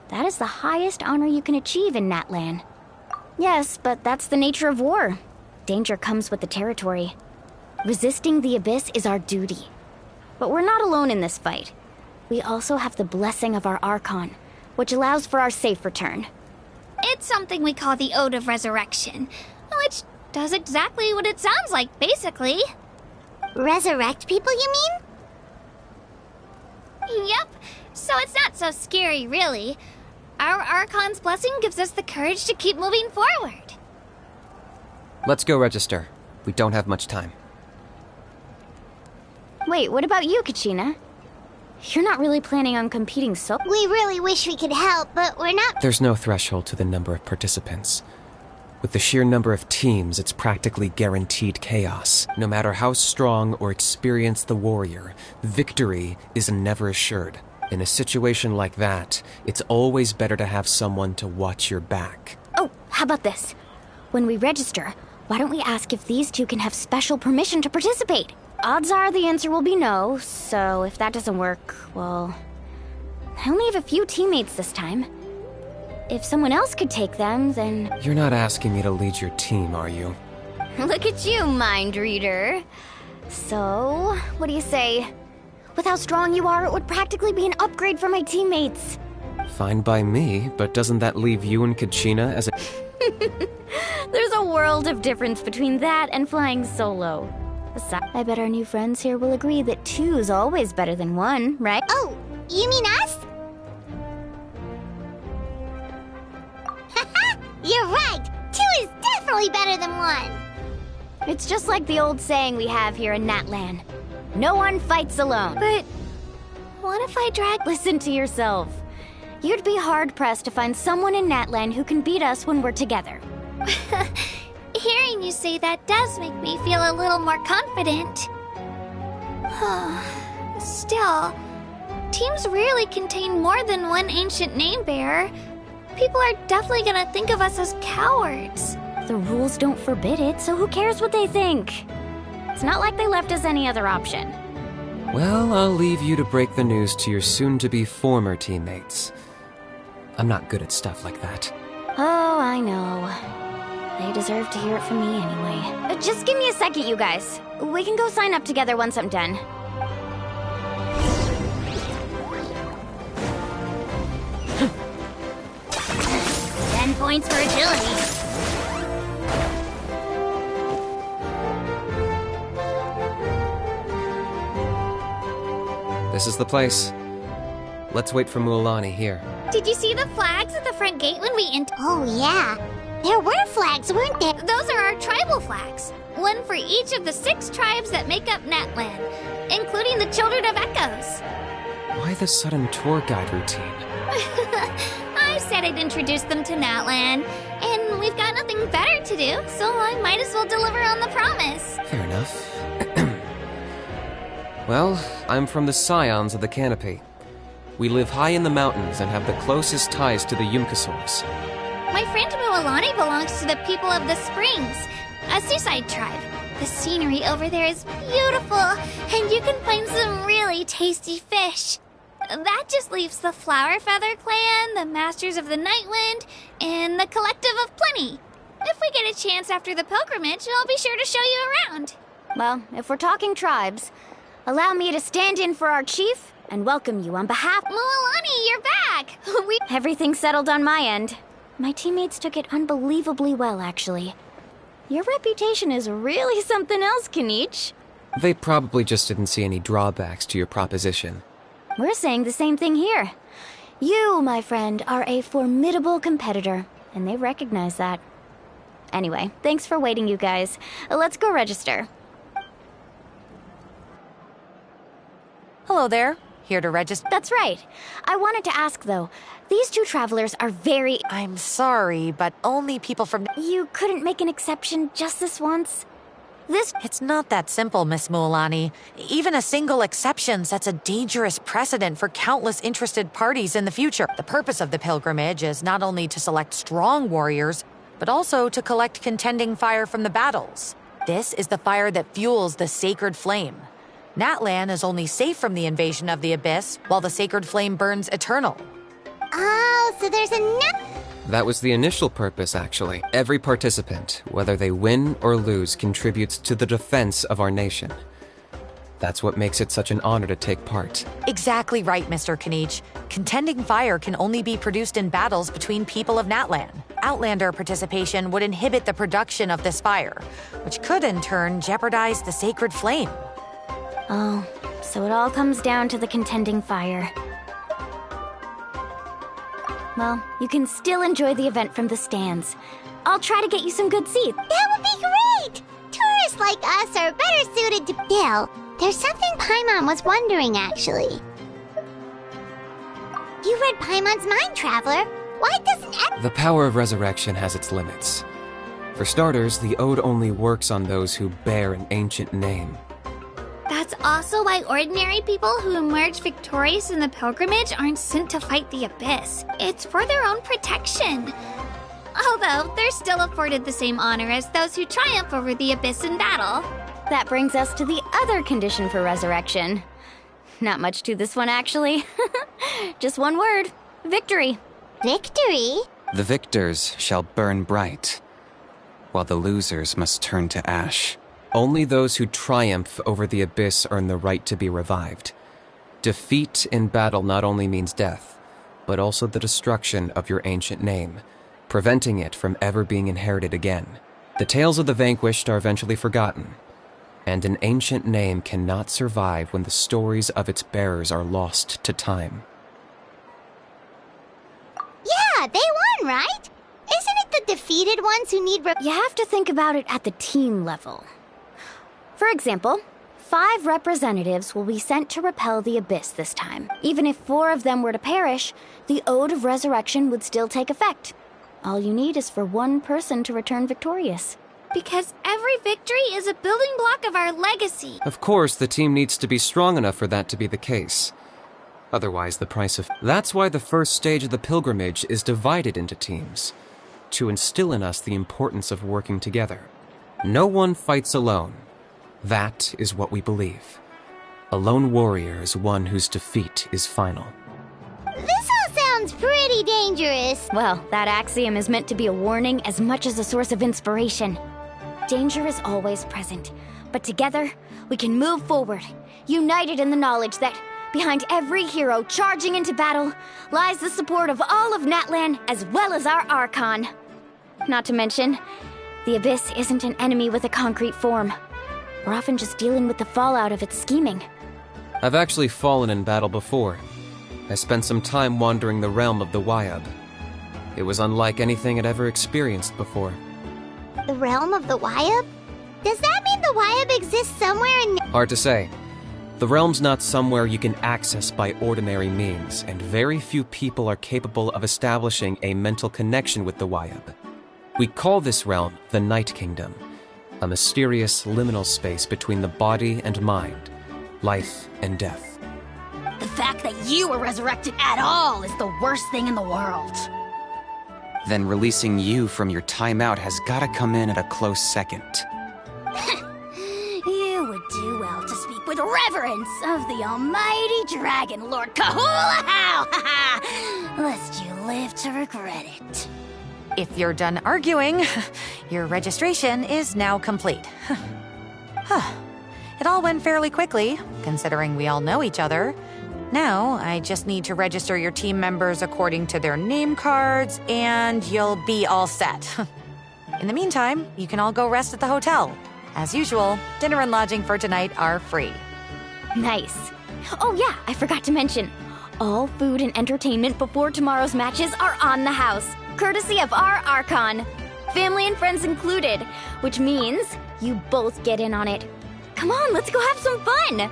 Speaker 13: That is the highest honor you can achieve in Natlan. Yes, but that's the nature of war. Danger comes with the territory. Resisting the abyss is our duty. But we're not alone in this fight. We also have the blessing of our Archon, which allows for our safe return.
Speaker 6: It's something we call the Ode of Resurrection, which does exactly what it sounds like, basically.
Speaker 1: Resurrect people, you mean?
Speaker 6: Yep, so it's not so scary, really. Our Archon's blessing gives us the courage to keep moving forward.
Speaker 12: Let's go register. We don't have much time.
Speaker 13: Wait, what about you, Kachina? You're not really planning on competing so...
Speaker 1: We really wish we could help, but we're not...
Speaker 12: There's no threshold to the number of participants. With the sheer number of teams, it's practically guaranteed chaos. No matter how strong or experienced the warrior, victory is never assured. In a situation like that, it's always better to have someone to watch your back.
Speaker 13: Oh, how about this? When we register, why don't we ask if these two can have special permission to participate? Odds are the answer will be no, so if that doesn't work, well... I only have a few teammates this time. If someone else could take them, then...
Speaker 12: You're not asking me to lead your team, are you?
Speaker 13: Look at you, mind reader. So, what do you say? With how strong you are, it would practically be an upgrade for my teammates.
Speaker 12: Fine by me, but doesn't that leave you and Kachina as a...
Speaker 13: There's a world of difference between that and flying solo. Besides, I bet our new friends here will agree that two's always better than one, right?
Speaker 1: Oh, you mean us? You're right! Two is definitely better than one!
Speaker 13: It's just like the old saying we have here in Natlan. No one fights alone.
Speaker 6: But what if I drag...
Speaker 13: Listen to yourself. You'd be hard-pressed to find someone in Natlan who can beat us when we're together.
Speaker 6: Hearing you say that does make me feel a little more confident. Still, teams rarely contain more than one ancient name bearer. People are definitely gonna think of us as cowards.
Speaker 13: The rules don't forbid it, so who cares what they think? It's not like they left us any other option.
Speaker 12: Well, I'll leave you to break the news to your soon-to-be former teammates. I'm not good at stuff like that.
Speaker 13: Oh, I know. They deserve to hear it from me anyway. Just give me a second, you guys. We can go sign up together once I'm done.
Speaker 6: Points for agility.
Speaker 12: This is the place. Let's wait for Mualani here.
Speaker 6: Did you see the flags at the front gate when we entered?
Speaker 1: Oh, yeah. There were flags, weren't there?
Speaker 6: Those are our tribal flags. One for each of the 6 tribes that make up Natlan, including the Children of Echoes.
Speaker 12: Why the sudden tour guide routine?
Speaker 6: I said I'd introduce them to Natlan, and we've got nothing better to do, so I might as well deliver on the promise.
Speaker 12: Fair enough. Well, I'm from the Scions of the Canopy. We live high in the mountains and have the closest ties to the Yumkasaurs.
Speaker 6: My friend Mualani belongs to the people of the Springs, a seaside tribe. The scenery over there is beautiful, and you can find some really tasty fish. That just leaves the Flower Feather Clan, the Masters of the Nightwind, and the Collective of Plenty. If we get a chance after the pilgrimage, I'll be sure to show you around.
Speaker 13: Well, if we're talking tribes, allow me to stand in for our chief and welcome you on behalf...
Speaker 6: Mualani, you're back!
Speaker 13: Everything's settled on my end. My teammates took it unbelievably well, actually. Your reputation is really something else, Kanich.
Speaker 12: They probably just didn't see any drawbacks to your proposition.
Speaker 13: We're saying the same thing here. You, my friend, are a formidable competitor, and they recognize that. Anyway, thanks for waiting, you guys. Let's go register.
Speaker 14: Hello there. Here to register?
Speaker 13: That's right. I wanted to ask, though. These 2 travelers are very...
Speaker 14: I'm sorry, but only people from...
Speaker 13: You couldn't make an exception just this once?
Speaker 14: It's not that simple, Miss Mualani. Even a single exception sets a dangerous precedent for countless interested parties in the future. The purpose of the pilgrimage is not only to select strong warriors, but also to collect contending fire from the battles. This is the fire that fuels the sacred flame. Natlan is only safe from the invasion of the Abyss, while the sacred flame burns eternal.
Speaker 1: Oh, so there's
Speaker 12: That was the initial purpose, actually. Every participant, whether they win or lose, contributes to the defense of our nation. That's what makes it such an honor to take part.
Speaker 14: Exactly right, Mr. Kanich. Contending fire can only be produced in battles between people of Natlan. Outlander participation would inhibit the production of this fire, which could in turn jeopardize the sacred flame.
Speaker 13: Oh, so it all comes down to the contending fire. Well, you can still enjoy the event from the stands. I'll try to get you some good seats.
Speaker 1: That would be great! Tourists like us are better suited to Bill. There's something Paimon was wondering, actually. You read Paimon's mind, Traveler. Why doesn't
Speaker 12: The power of resurrection has its limits. For starters, the ode only works on those who bear an ancient name.
Speaker 6: That's also why ordinary people who emerge victorious in the pilgrimage aren't sent to fight the Abyss. It's for their own protection. Although, they're still afforded the same honor as those who triumph over the Abyss in battle.
Speaker 13: That brings us to the other condition for resurrection. Not much to this one, actually. Just one word. Victory.
Speaker 1: Victory?
Speaker 15: The victors shall burn bright, while the losers must turn to ash.
Speaker 12: Only those who triumph over the Abyss earn the right to be revived. Defeat in battle not only means death, but also the destruction of your ancient name, preventing it from ever being inherited again. The tales of the vanquished are eventually forgotten, and an ancient name cannot survive when the stories of its bearers are lost to time.
Speaker 1: Yeah, they won, right? Isn't it the defeated ones who need
Speaker 13: You have to think about it at the team level. For example, 5 representatives will be sent to repel the Abyss this time. Even if 4 of them were to perish, the Ode of Resurrection would still take effect. All you need is for 1 person to return victorious.
Speaker 6: Because every victory is a building block of our legacy.
Speaker 12: Of course, the team needs to be strong enough for that to be the case. Otherwise, the price of... That's why the first stage of the pilgrimage is divided into teams, to instill in us the importance of working together. No one fights alone. That is what we believe. A lone warrior is one whose defeat is final.
Speaker 1: This all sounds pretty dangerous.
Speaker 13: Well, that axiom is meant to be a warning as much as a source of inspiration. Danger is always present, but together we can move forward, united in the knowledge that behind every hero charging into battle lies the support of all of Natlan as well as our Archon. Not to mention, the Abyss isn't an enemy with a concrete form. We're often just dealing with the fallout of its scheming.
Speaker 12: I've actually fallen in battle before. I spent some time wandering the realm of the Wyab. It was unlike anything I'd ever experienced before.
Speaker 1: The realm of the Wyab? Does that mean the Wyab exists somewhere in...
Speaker 12: Hard to say. The realm's not somewhere you can access by ordinary means, and very few people are capable of establishing a mental connection with the Wyab. We call this realm the Night Kingdom, a mysterious liminal space between the body and mind, life and death.
Speaker 16: The fact that you were resurrected at all is the worst thing in the world.
Speaker 15: Then releasing you from your timeout has gotta come in at a close second.
Speaker 16: You would do well to speak with reverence of the almighty Dragon Lord Kahula-How! Lest you live to regret it.
Speaker 14: If you're done arguing, your registration is now complete. It all went fairly quickly, considering we all know each other. Now, I just need to register your team members according to their name cards, and you'll be all set. In the meantime, you can all go rest at the hotel. As usual, dinner and lodging for tonight are free.
Speaker 13: Nice. Oh yeah, I forgot to mention, all food and entertainment before tomorrow's matches are on the house, courtesy of our Archon. Family and friends included, which means you both get in on it. Come on, let's go have some fun!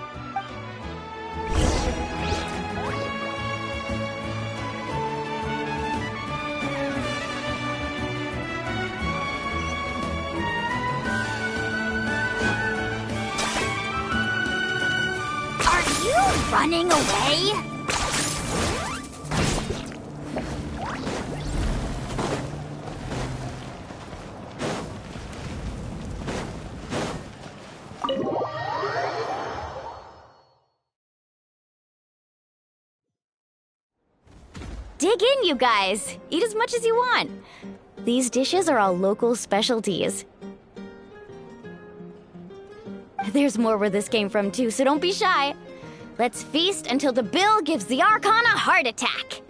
Speaker 16: running away?
Speaker 13: Dig in, you guys. Eat as much as you want. These dishes are all local specialties. There's more where this came from, too, so don't be shy. Let's feast until the bill gives the Archon a heart attack.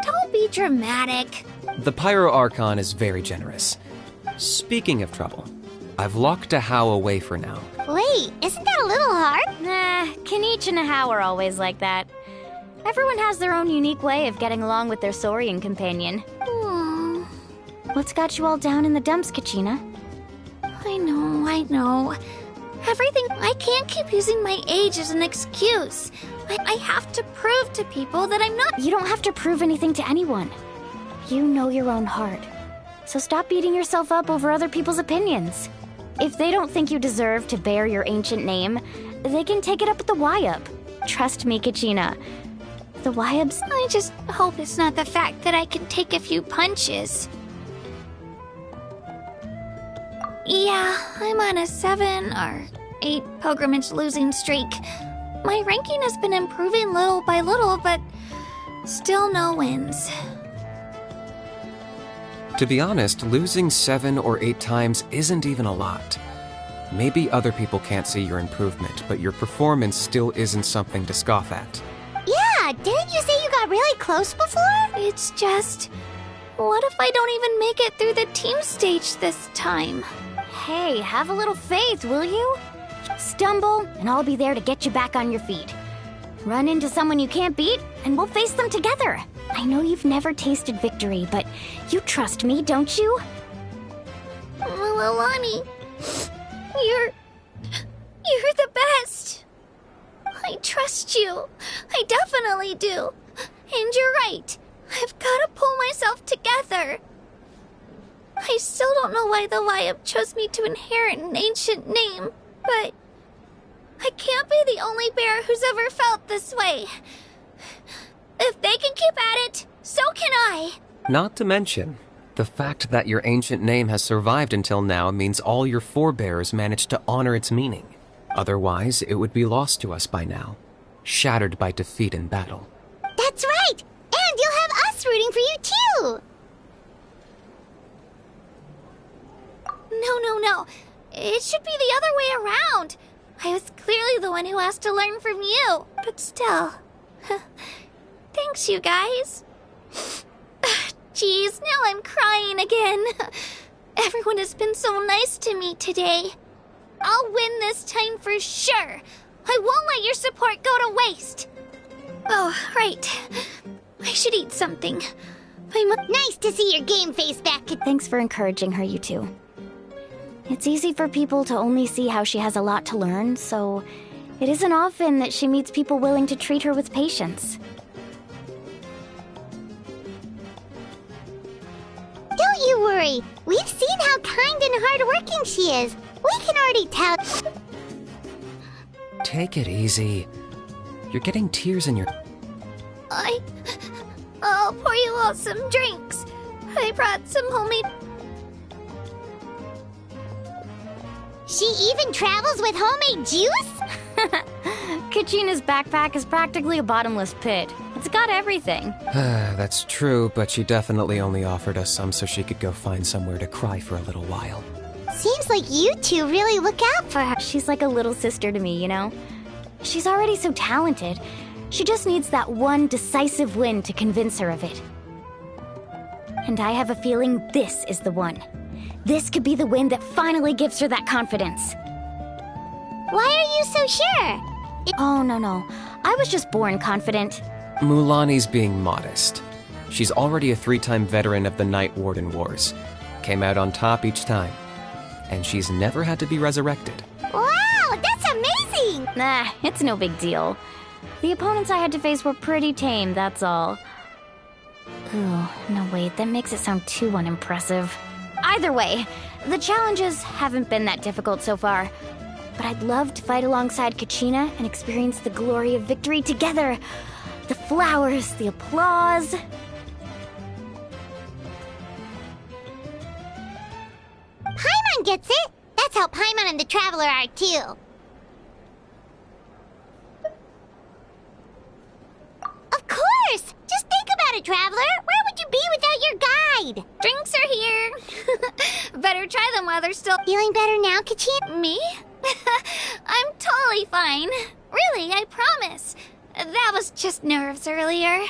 Speaker 6: Don't be dramatic.
Speaker 12: The Pyro Archon is very generous. Speaking of trouble, I've locked a How away for now.
Speaker 1: Wait, isn't that a little hard?
Speaker 13: Nah, Kanich and a How are always like that. Everyone has their own unique way of getting along with their Saurian companion. What's got you all down in the dumps, Kachina?
Speaker 6: I know. Everything. I can't keep using my age as an excuse. I have to prove to people that I'm not.
Speaker 13: You don't have to prove anything to anyone. You know your own heart. So stop beating yourself up over other people's opinions. If they don't think you deserve to bear your ancient name, they can take it up with the Wyup. Trust me, Kachina. The Wyups.
Speaker 6: I just hope it's not the fact that I can take a few punches. Yeah, I'm on a 7 or 8 pilgrimage losing streak. My ranking has been improving little by little, but still no wins.
Speaker 12: To be honest, losing 7 or 8 times isn't even a lot. Maybe other people can't see your improvement, but your performance still isn't something to scoff at.
Speaker 1: Yeah, didn't you say you got really close before?
Speaker 6: It's just... what if I don't even make it through the team stage this time?
Speaker 13: Hey, have a little faith, will you? Stumble, and I'll be there to get you back on your feet. Run into someone you can't beat, and we'll face them together. I know you've never tasted victory, but you trust me, don't you?
Speaker 6: Mililani, you're the best. I trust you. I definitely do. And you're right. I've got to pull myself together. I still don't know why the Wyup chose me to inherit an ancient name, but I can't be the only bear who's ever felt this way. If they can keep at it, so can I.
Speaker 12: Not to mention, the fact that your ancient name has survived until now means all your forebears managed to honor its meaning. Otherwise, it would be lost to us by now, shattered by defeat in battle.
Speaker 1: That's right! And you'll have us rooting for you too!
Speaker 6: No. It should be the other way around. I was clearly the one who asked to learn from you. But still. Thanks, you guys. Jeez, now I'm crying again. Everyone has been so nice to me today. I'll win this time for sure. I won't let your support go to waste. Oh, right. I should eat something.
Speaker 1: Nice to see your game face back.
Speaker 13: Thanks for encouraging her, you two. It's easy for people to only see how she has a lot to learn, so it isn't often that she meets people willing to treat her with patience.
Speaker 1: Don't you worry. We've seen how kind and hardworking she is. We can already tell.
Speaker 12: Take it easy. You're getting tears in your...
Speaker 6: I'll pour you all some drinks. I brought some homemade...
Speaker 1: She even travels with homemade juice?
Speaker 13: Kachina's backpack is practically a bottomless pit. It's got everything.
Speaker 12: That's true, but she definitely only offered us some so she could go find somewhere to cry for a little while.
Speaker 1: Seems like you two really look out for her.
Speaker 13: She's like a little sister to me, you know? She's already so talented. She just needs that one decisive win to convince her of it. And I have a feeling this is the one. This could be the win that finally gives her that confidence.
Speaker 1: Why are you so sure?
Speaker 13: Oh, no. I was just born confident.
Speaker 12: Mulani's being modest. She's already a 3-time veteran of the Night Warden Wars. Came out on top each time. And she's never had to be resurrected.
Speaker 1: Wow, that's amazing!
Speaker 13: Nah, it's no big deal. The opponents I had to face were pretty tame, that's all. Ooh, no wait, that makes it sound too unimpressive. Either way, the challenges haven't been that difficult so far. but I'd love to fight alongside Kachina and experience the glory of victory together. The flowers, the applause.
Speaker 1: Paimon gets it. That's how Paimon and the Traveler are too. Of course! Just think about it, Traveler. Where would you be without your guide?
Speaker 6: Drinks are here. Better try them while they're still...
Speaker 1: Feeling better now, Kachina?
Speaker 6: Me? I'm totally fine. Really, I promise. That was just nerves earlier.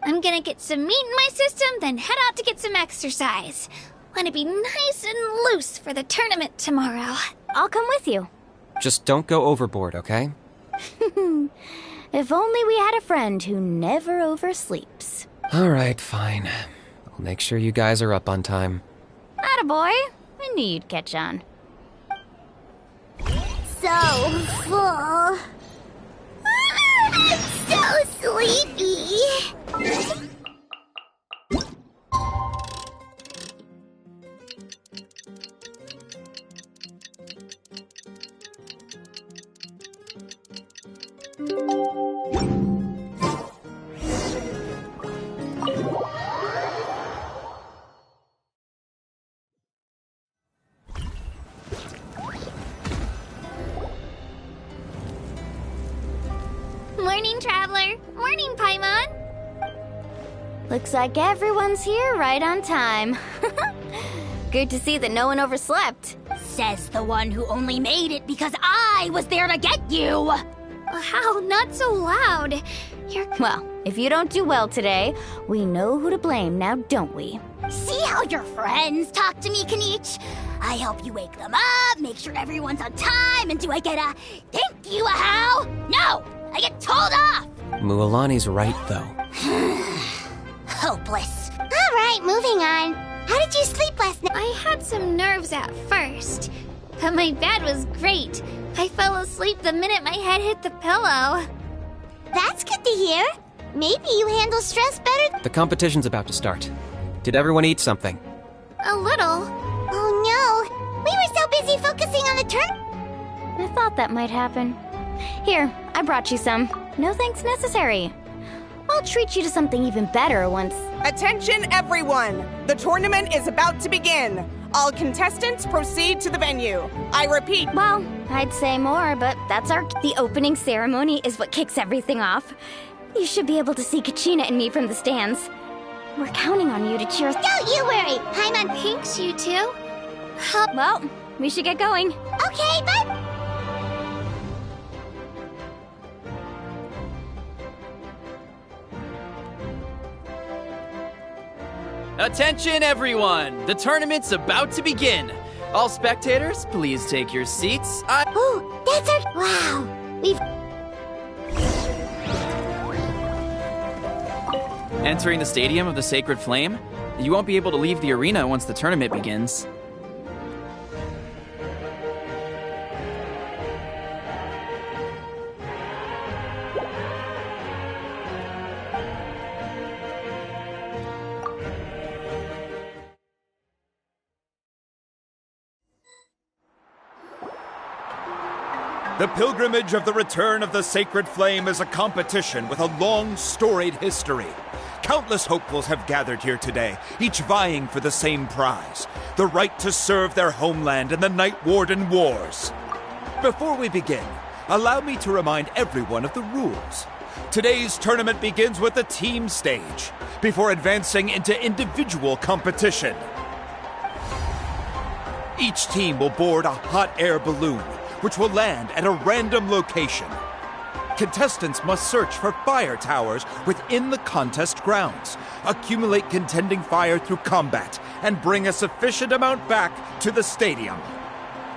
Speaker 6: I'm gonna get some meat in my system, then head out to get some exercise. Wanna be nice and loose for the tournament tomorrow.
Speaker 13: I'll come with you.
Speaker 12: Just don't go overboard, okay?
Speaker 13: If only we had a friend who never oversleeps.
Speaker 12: Alright, fine. I'll make sure you guys are up on time.
Speaker 13: Attaboy. I knew you'd catch on.
Speaker 1: So full. I'm so sleepy.
Speaker 6: Morning, Traveler. Morning, Paimon.
Speaker 13: Looks like everyone's here right on time. Good to see that no one overslept.
Speaker 16: Says the one who only made it because I was there to get you!
Speaker 6: How? Not so loud.
Speaker 13: Well, if you don't do well today, we know who to blame now, don't we?
Speaker 16: See how your friends talk to me, Kanich? I help you wake them up, make sure everyone's on time, and do I get a thank you, how? No! I get told off!
Speaker 12: Mualani's right, though.
Speaker 16: Hopeless.
Speaker 1: All right, moving on. How did you sleep last night?
Speaker 6: I had some nerves at first, but my bed was great. I fell asleep the minute my head hit the pillow.
Speaker 1: That's good to hear. Maybe you handle stress better.
Speaker 12: The competition's about to start. Did everyone eat something?
Speaker 6: A little.
Speaker 1: Oh no, we were so busy focusing on the turn.
Speaker 13: I thought that might happen. Here, I brought you some. No thanks necessary. I'll treat you to something even better once...
Speaker 17: Attention, everyone! The tournament is about to begin. All contestants proceed to the venue. I repeat...
Speaker 13: Well, I'd say more, but that's the opening ceremony is what kicks everything off. You should be able to see Kachina and me from the stands. We're counting on you to cheer us...
Speaker 1: Don't you worry, Paimon.
Speaker 6: Thanks, you two.
Speaker 13: Well, we should get going.
Speaker 1: Okay, bye.
Speaker 18: Attention, everyone! The tournament's about to begin. All spectators, please take your seats.
Speaker 1: Oh, that's our... Wow. We've...
Speaker 18: Entering the Stadium of the Sacred Flame, you won't be able to leave the arena once the tournament begins.
Speaker 3: The pilgrimage of the return of the Sacred Flame is a competition with a long, storied history. Countless hopefuls have gathered here today, each vying for the same prize, the right to serve their homeland in the Night Warden Wars. Before we begin, allow me to remind everyone of the rules. Today's tournament begins with the team stage, before advancing into individual competition. Each team will board a hot air balloon, which will land at a random location. Contestants must search for fire towers within the contest grounds, accumulate contending fire through combat, and bring a sufficient amount back to the stadium.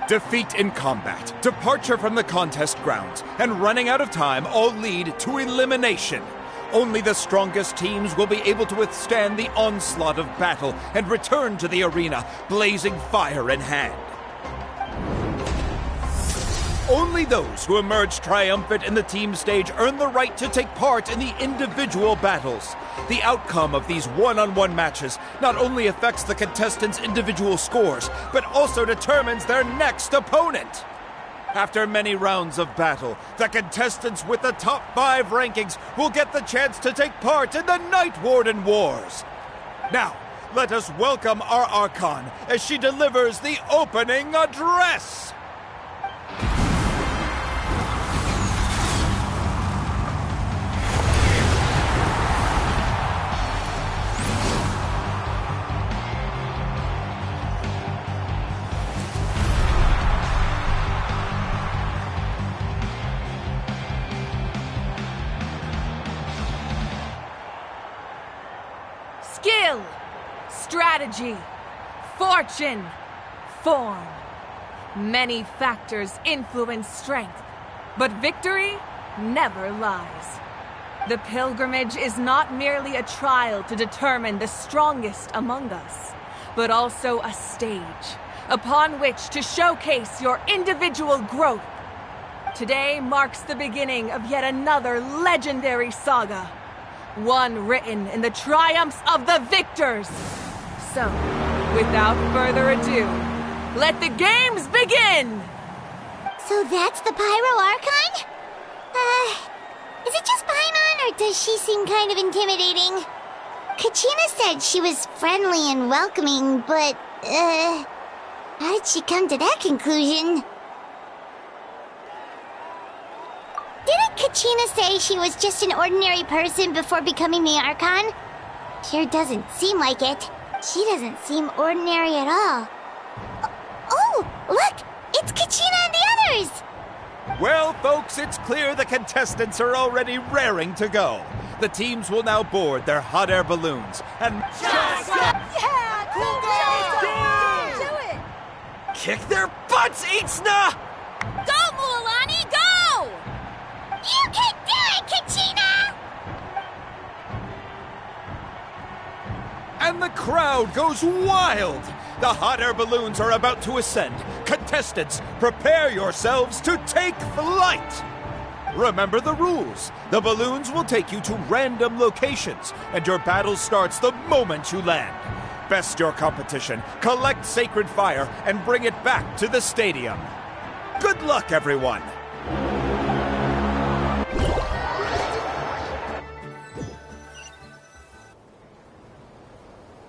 Speaker 3: Defeat in combat, departure from the contest grounds, and running out of time all lead to elimination. Only the strongest teams will be able to withstand the onslaught of battle and return to the arena, blazing fire in hand. Only those who emerge triumphant in the team stage earn the right to take part in the individual battles. The outcome of these one-on-one matches not only affects the contestants' individual scores, but also determines their next opponent. After many rounds of battle, the contestants with the top 5 rankings will get the chance to take part in the Night Warden Wars. Now, let us welcome our Archon as she delivers the opening address.
Speaker 19: Skill, strategy, fortune, form. Many factors influence strength, but victory never lies. The pilgrimage is not merely a trial to determine the strongest among us, but also a stage upon which to showcase your individual growth. Today marks the beginning of yet another legendary saga. One written in the triumphs of the victors. So, without further ado, let the games begin!
Speaker 1: So that's the Pyro Archon? Is it just Paimon, or does she seem kind of intimidating? Kachina said she was friendly and welcoming, but, how did she come to that conclusion? Didn't Kachina say she was just an ordinary person before becoming the Archon? Sure doesn't seem like it. She doesn't seem ordinary at all. Oh, look! It's Kachina and the others!
Speaker 3: Well, folks, it's clear the contestants are already raring to go. The teams will now board their hot air balloons and...
Speaker 19: Yeah! Cool guys! Do it!
Speaker 18: Kick their butts, Itzna!
Speaker 16: Go, Mualani, go!
Speaker 1: You can do it, Kachina!
Speaker 3: And the crowd goes wild! The hot air balloons are about to ascend. Contestants, prepare yourselves to take flight! Remember the rules. The balloons will take you to random locations, and your battle starts the moment you land. Best your competition, collect sacred fire, and bring it back to the stadium. Good luck, everyone!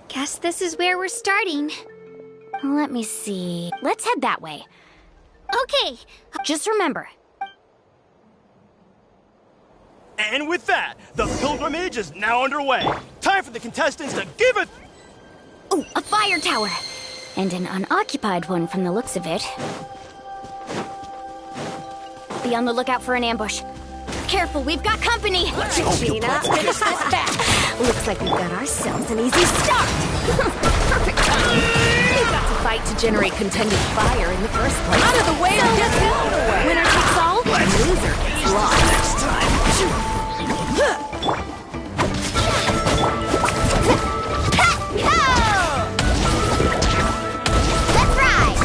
Speaker 13: Guess this is where we're starting. Let me see. Let's head that way.
Speaker 16: Okay.
Speaker 13: Just remember.
Speaker 2: And with that, the pilgrimage is now underway. Time for the contestants to give it...
Speaker 13: Oh, a fire tower! And an unoccupied one from the looks of it. Be on the lookout for an ambush. Careful, we've got company!
Speaker 10: Let's go, Gina. Finish this back.
Speaker 13: Looks like we've got ourselves an easy start!
Speaker 10: Perfect time. You've got to fight to generate contended fire in the first place. Out of the way or get blown away!
Speaker 13: Winner takes all?
Speaker 10: Loser gets lost. Next time.
Speaker 1: Let's ride!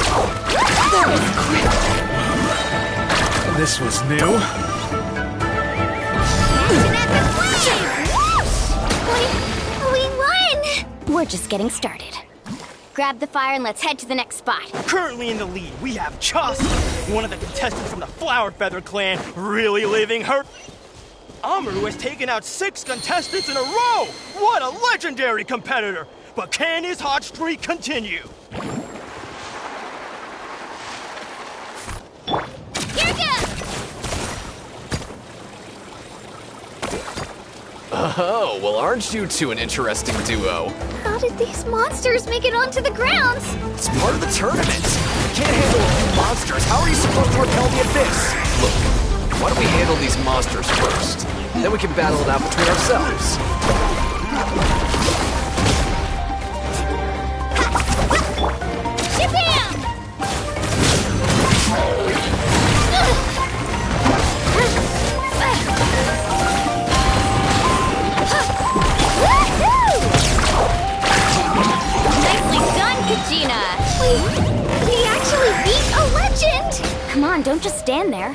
Speaker 10: That was quick.
Speaker 18: This was new.
Speaker 13: We won! We're just getting started. Grab the fire and let's head to the next spot.
Speaker 2: Currently in the lead, we have Chaucer, one of the contestants from the Flower Feather clan, really living her... Amaru has taken out 6 contestants in a row! What a legendary competitor! But can his hot streak continue?
Speaker 16: Here goes!
Speaker 18: Oh, well, aren't you two an interesting duo?
Speaker 6: How did these monsters make it onto the grounds?
Speaker 18: It's part of the tournament. You can't handle a few monsters. How are you supposed to repel the abyss? Look, why don't we handle these monsters first? Then we can battle it out between ourselves.
Speaker 16: Shabam!
Speaker 13: Nicely done, Kachina!
Speaker 6: We actually beat a legend!
Speaker 13: Come on, on, don't just stand there.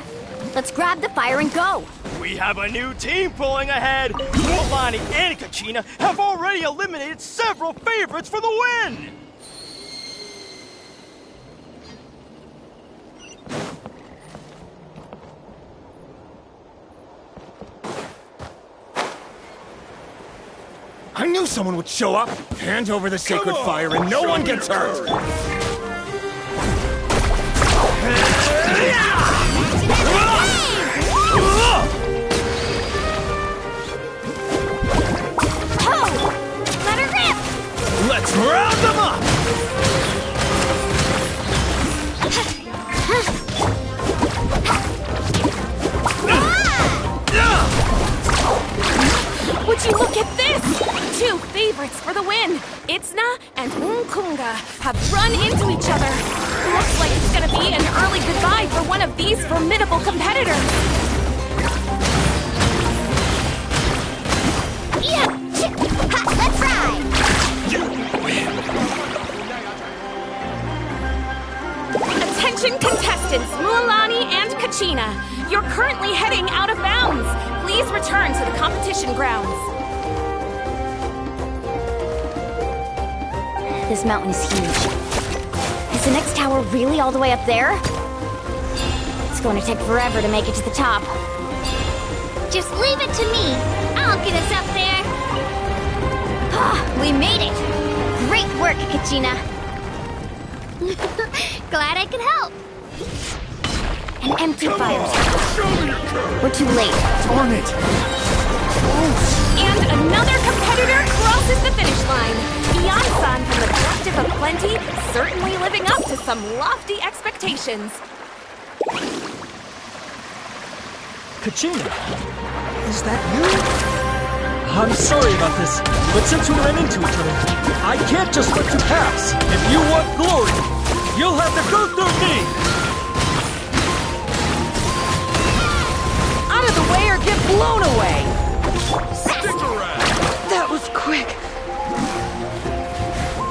Speaker 13: Let's grab the fire and go.
Speaker 2: We have a new team pulling ahead. Mualani and Kachina have already eliminated several favorites for the win.
Speaker 20: I knew someone would show up. Hand over the sacred fire and no one gets hurt.
Speaker 6: Let her rip!
Speaker 20: Let's round them up!
Speaker 10: Would you look at this? Two favorites for the win. Itzna and Unkunga have run into each other. Looks like it's gonna be an early goodbye for one of these formidable competitors.
Speaker 6: Yeah! Ha, let's ride!
Speaker 10: Attention contestants, Mualani and Kachina. You're currently heading out of bounds. Please return to the competition grounds.
Speaker 13: This mountain is huge. Is the next tower really all the way up there? It's going to take forever to make it to the top.
Speaker 6: Just leave it to me. I'll get us up there.
Speaker 13: Ah, we made it! Great work, Kachina.
Speaker 6: Glad I could help.
Speaker 13: An empty fire tower. We're too late.
Speaker 20: Darn it!
Speaker 10: And another competitor crosses the finish line. Beyond-san from the Collective of Plenty, certainly living up to some lofty expectations.
Speaker 21: Kachina, is that you? I'm sorry about this, but since we ran into each other, I can't just let you pass. If you want glory, you'll have to go through me.
Speaker 10: Out of the way or get blown away.
Speaker 20: Stick around.
Speaker 10: That was quick.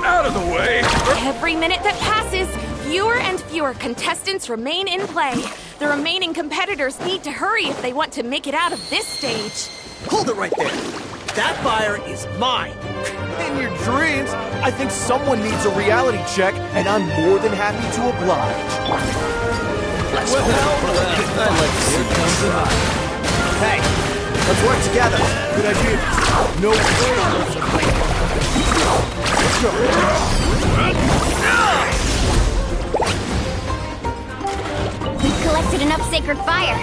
Speaker 20: Out of the way.
Speaker 10: Every minute that passes, fewer and fewer contestants remain in play. The remaining competitors need to hurry if they want to make it out of this stage.
Speaker 18: Hold it right there. That fire is mine. In your dreams, I think someone needs a reality check, and I'm more than happy to oblige. Let's Hey, let's work together. Good idea. No way. Let's go.
Speaker 13: We've collected enough sacred fire.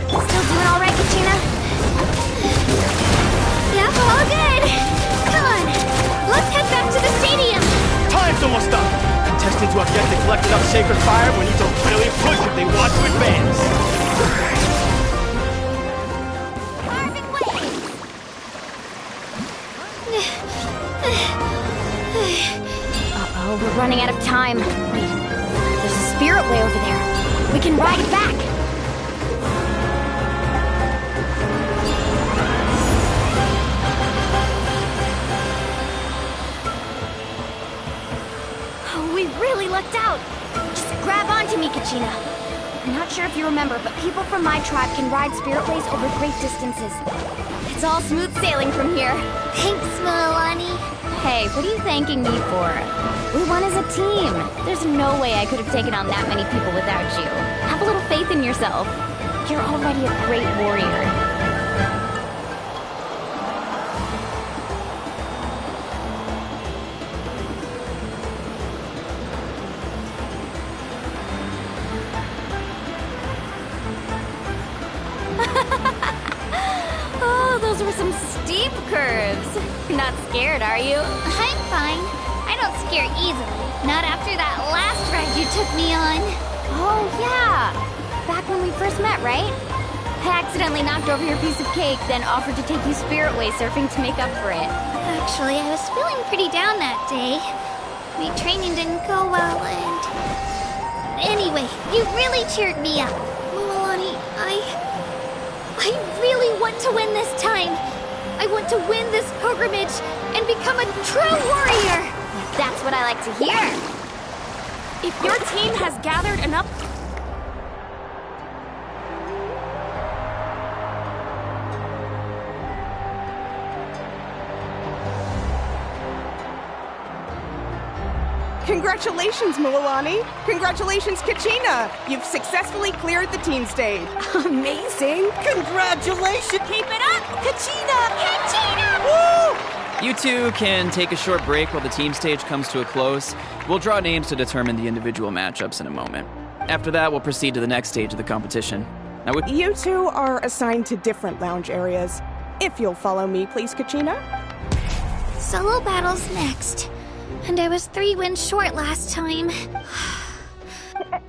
Speaker 13: Still doing all right, Kachina?
Speaker 6: Yep, all good. Come on, let's head back to the stadium.
Speaker 2: Time's almost up. Contestants who have yet to collect enough sacred fire will need to really push if they want to advance.
Speaker 13: Uh-oh, we're running out of time. Wait, there's a spirit way over there. We can ride it back. We really lucked out. Just grab onto me, Kachina. I'm not sure if you remember, but people from my tribe can ride spirit ways over great distances. It's all smooth sailing from here.
Speaker 6: Thanks, Mualani.
Speaker 13: Hey, what are you thanking me for? We won as a team. There's no way I could have taken on that many people without you. Have a little faith in yourself. You're already a great warrior. Oh, those were some steep curves. Not scared, are you?
Speaker 6: I'm fine. I don't scare easily. Not after that last ride you took me on.
Speaker 13: Oh, yeah. Back when we first met, right? I accidentally knocked over your piece of cake, then offered to take you spirit way surfing to make up for it.
Speaker 6: Actually, I was feeling pretty down that day. My training didn't go well, and... Anyway, you really cheered me up. Mualani, I really want to win this time. I want to win this pilgrimage and become a true warrior.
Speaker 13: That's what I like to hear.
Speaker 10: If your team has gathered enough...
Speaker 17: Congratulations, Mualani. Congratulations, Kachina. You've successfully cleared the team stage.
Speaker 4: Amazing.
Speaker 22: Congratulations.
Speaker 4: Keep it up, Kachina.
Speaker 22: Kachina! Woo!
Speaker 23: You two can take a short break while the team stage comes to a close. We'll draw names to determine the individual matchups in a moment. After that, we'll proceed to the next stage of the competition. Now,
Speaker 17: You two are assigned to different lounge areas. If you'll follow me, please, Kachina.
Speaker 6: Solo battle's next. And I was 3 wins short last time.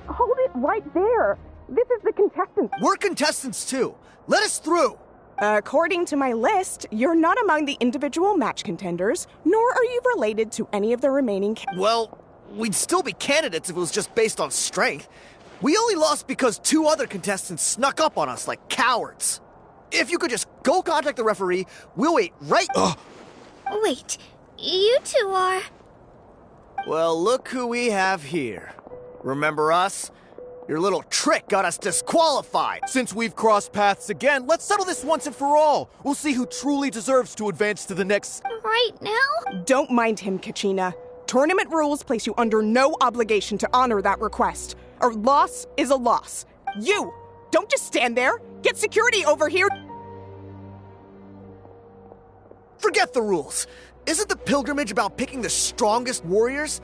Speaker 17: Hold it right there. This is the contestants.
Speaker 18: We're contestants too. Let us through.
Speaker 17: According to my list, you're not among the individual match contenders, nor are you related to any of the remaining...
Speaker 18: Well, we'd still be candidates if it was just based on strength. We only lost because 2 other contestants snuck up on us like cowards. If you could just go contact the referee, we'll wait right...
Speaker 6: Wait, you two are...
Speaker 18: Well, look who we have here. Remember us? Your little trick got us disqualified. Since we've crossed paths again, let's settle this once and for all. We'll see who truly deserves to advance to the next...
Speaker 6: Right now?
Speaker 17: Don't mind him, Kachina. Tournament rules place you under no obligation to honor that request. A loss is a loss. You! Don't just stand there! Get security over here!
Speaker 18: Forget the rules. Isn't the pilgrimage about picking the strongest warriors?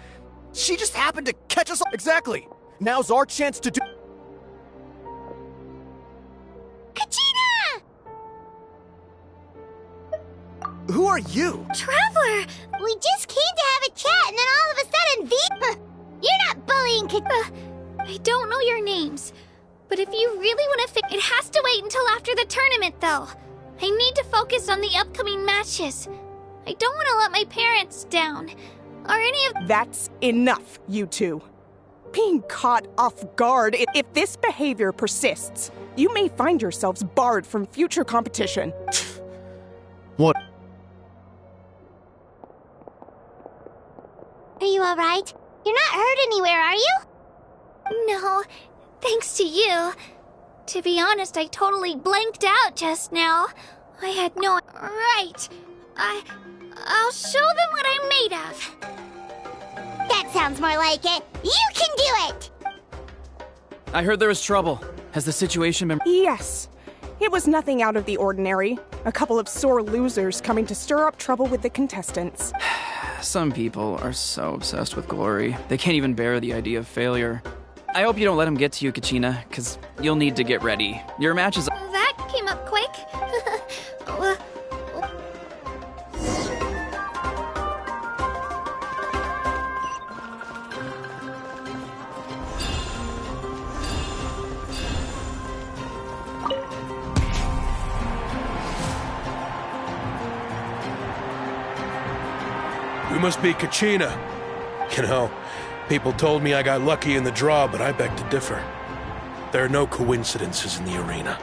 Speaker 18: She just happened to catch us all. Exactly. Now's our chance to do...
Speaker 1: Kachina!
Speaker 18: Who are you?
Speaker 6: Traveler!
Speaker 1: We just came to have a chat and then all of a sudden You're not bullying
Speaker 6: I don't know your names. But if you really want to it has to wait until after the tournament, though. I need to focus on the upcoming matches. I don't want to let my parents down. Or any of...
Speaker 17: That's enough, you two. Being caught off guard, if this behavior persists, you may find yourselves barred from future competition.
Speaker 18: What?
Speaker 1: Are you alright? You're not hurt anywhere, are you?
Speaker 6: No, thanks to you. To be honest, I totally blanked out just now. I had no... Right. I'll show them what I'm made of.
Speaker 1: That sounds more like it. You can do it!
Speaker 23: I heard there was trouble. Has the situation been...
Speaker 17: Yes. It was nothing out of the ordinary. A couple of sore losers coming to stir up trouble with the contestants.
Speaker 23: Some people are so obsessed with glory, they can't even bear the idea of failure. I hope you don't let them get to you, Kachina, because you'll need to get ready. Your match is...
Speaker 6: That came up quick.
Speaker 24: You must be Kachina. You know, people told me I got lucky in the draw, but I beg to differ. There are no coincidences in the arena.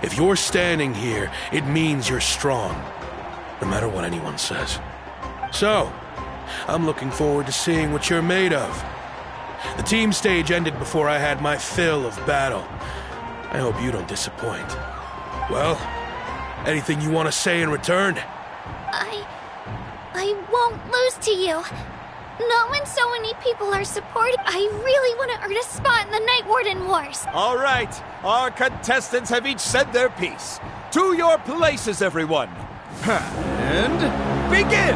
Speaker 24: If you're standing here, it means you're strong, no matter what anyone says. So, I'm looking forward to seeing what you're made of. The team stage ended before I had my fill of battle. I hope you don't disappoint. Well, anything you want to say in return?
Speaker 6: I won't lose to you. Not when so many people are supporting. I really want to earn a spot in the Night Warden Wars.
Speaker 3: All right, our contestants have each said their piece. To your places, everyone. And begin!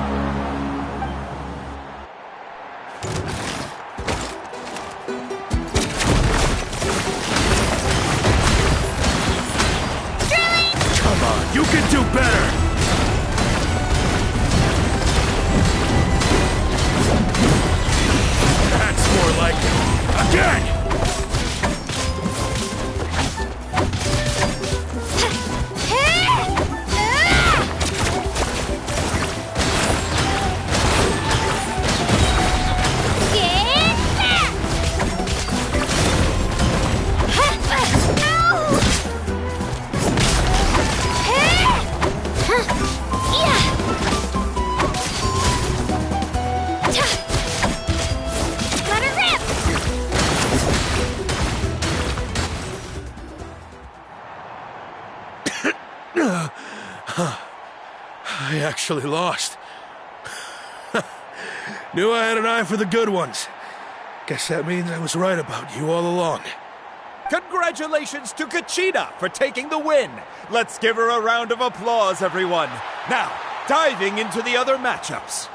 Speaker 24: Come on, you can do better! That's more like it. Again! I actually lost. Knew I had an eye for the good ones. Guess that means I was right about you all along.
Speaker 3: Congratulations to Kachina for taking the win. Let's give her a round of applause, everyone. Now, diving into the other matchups.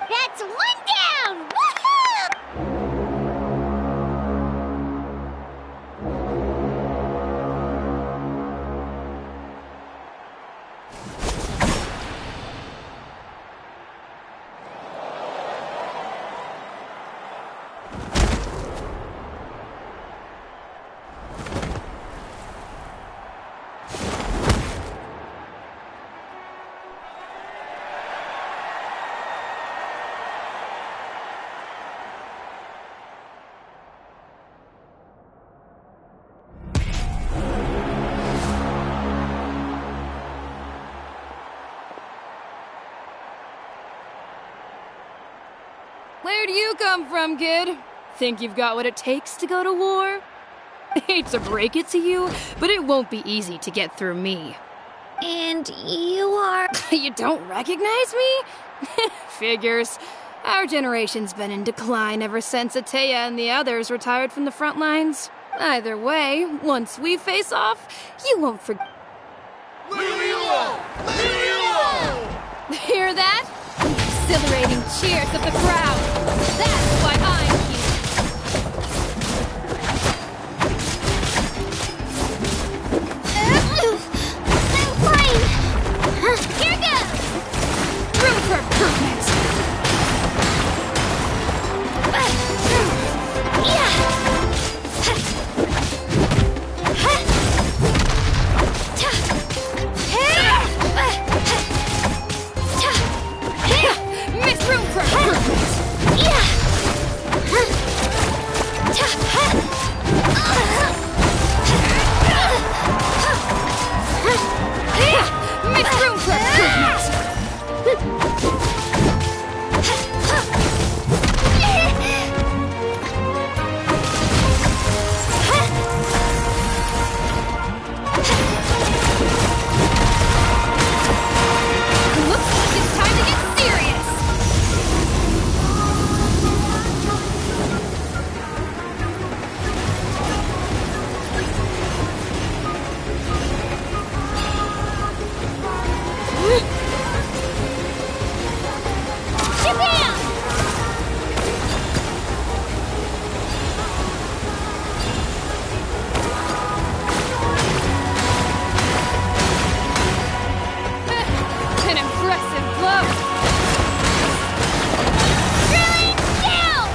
Speaker 1: That's one down! Woohoo!
Speaker 7: Where'd you come from, kid? Think you've got what it takes to go to war? Hate to break it to you, but it won't be easy to get through me.
Speaker 6: And you are...
Speaker 7: You don't recognize me? Figures. Our generation's been in decline ever since Ateya and the others retired from the front lines. Either way, once we face off, you won't forget. Hear that? Exhilarating cheers of the crowd. That's why I'm here.
Speaker 6: I'm fine. Here goes.
Speaker 7: Room for improvement.
Speaker 6: Miss room for improvement.
Speaker 7: Miss room for improvement.
Speaker 6: Looks like it's time to get serious. Japan!
Speaker 7: An impressive blow.
Speaker 6: Drilling down!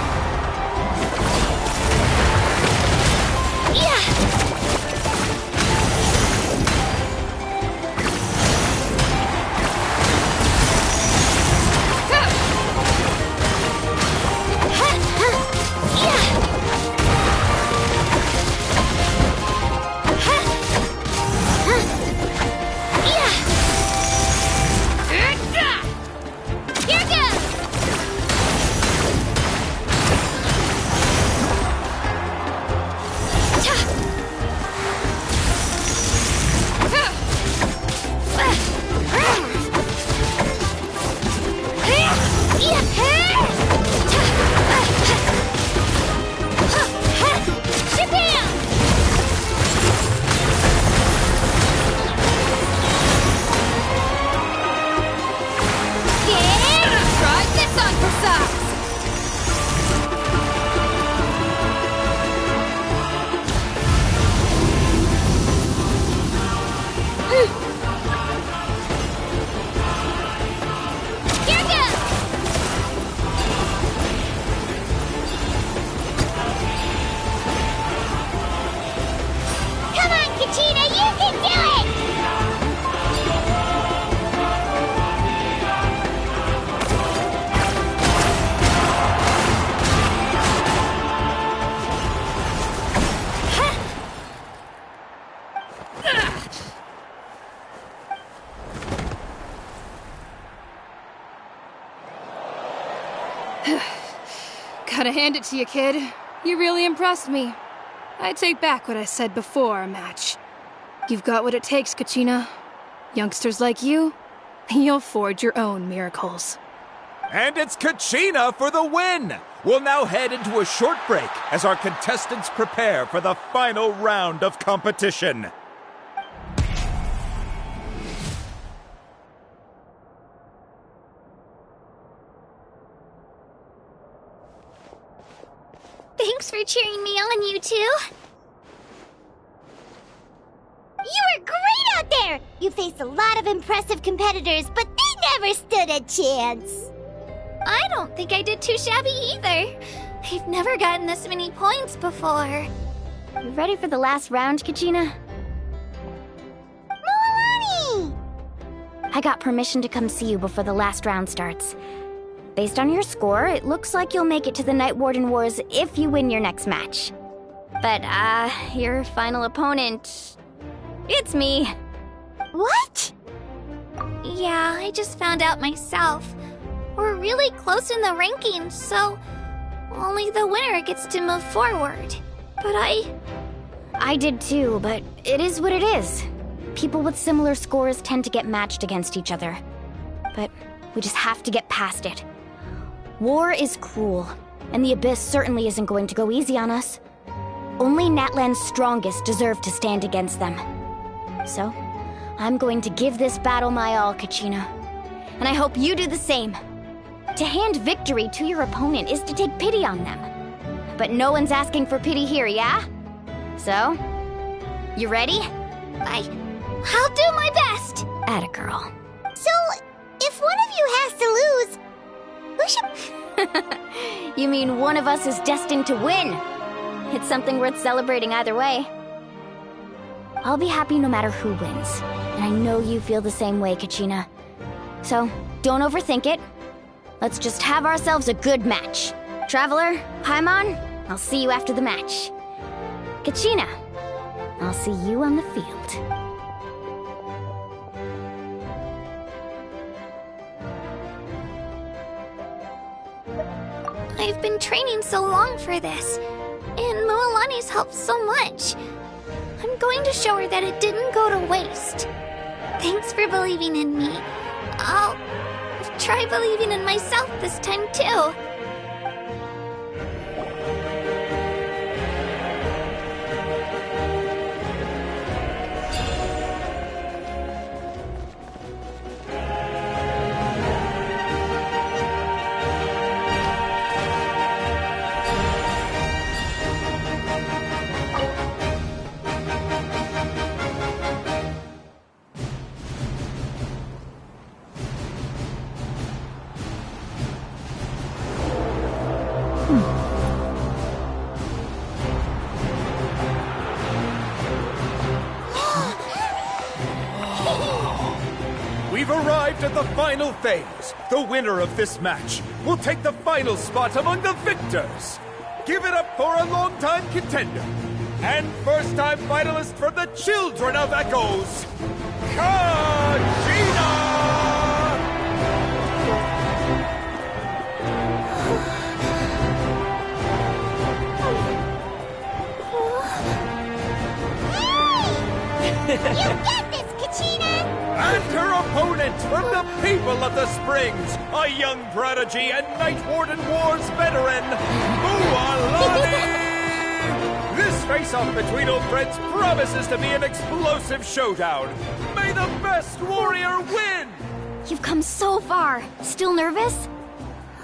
Speaker 6: Here goes! Japan!
Speaker 7: Try this on for size.
Speaker 6: Here goes! Come on, Kachina, you can do it!
Speaker 7: Gotta hand it to you, kid. You really impressed me. I take back what I said before our match. You've got what it takes, Kachina. Youngsters like you, you'll forge your own miracles.
Speaker 3: And it's Kachina for the win! We'll now head into a short break as our contestants prepare for the final round of competition.
Speaker 6: Thanks for cheering me on, you two.
Speaker 1: You were great out there! You faced a lot of impressive competitors, but they never stood a chance.
Speaker 6: I don't think I did too shabby either. I've never gotten this many points before.
Speaker 13: You ready for the last round, Kachina?
Speaker 1: Moalani!
Speaker 13: I got permission to come see you before the last round starts. Based on your score, it looks like you'll make it to the Night Warden Wars if you win your next match. But, your final opponent... It's me.
Speaker 1: What?
Speaker 6: Yeah, I just found out myself. We're really close in the rankings, so only the winner gets to move forward. But
Speaker 13: I did too, but it is what it is. People with similar scores tend to get matched against each other. But we just have to get past it. War is cruel, and the Abyss certainly isn't going to go easy on us. Only Natlan's strongest deserve to stand against them. So, I'm going to give this battle my all, Kachina. And I hope you do the same. To hand victory to your opponent is to take pity on them. But no one's asking for pity here, yeah? So, you ready?
Speaker 6: I'll do my best!
Speaker 13: Atta girl.
Speaker 1: So, if one of you has to lose, who should...
Speaker 13: You mean one of us is destined to win? It's something worth celebrating either way. I'll be happy no matter who wins. And I know you feel the same way, Kachina. So, don't overthink it. Let's just have ourselves a good match. Traveler, Paimon, I'll see you after the match. Kachina, I'll see you on the field.
Speaker 6: I've been training so long for this, and Moalani's helped so much. I'm going to show her that it didn't go to waste. Thanks for believing in me. I'll try believing in myself this time too.
Speaker 3: We've arrived at the final phase. The winner of this match will take the final spot among the victors. Give it up for a longtime contender and first-time finalist for the Children of Echoes, Kachina!
Speaker 1: You get this, Kachina!
Speaker 3: And her opponent from the people of the Springs, a young prodigy and Night Warden Wars veteran, Moalani! This face-off between old friends promises to be an explosive showdown. May the best warrior win!
Speaker 13: You've come so far. Still nervous?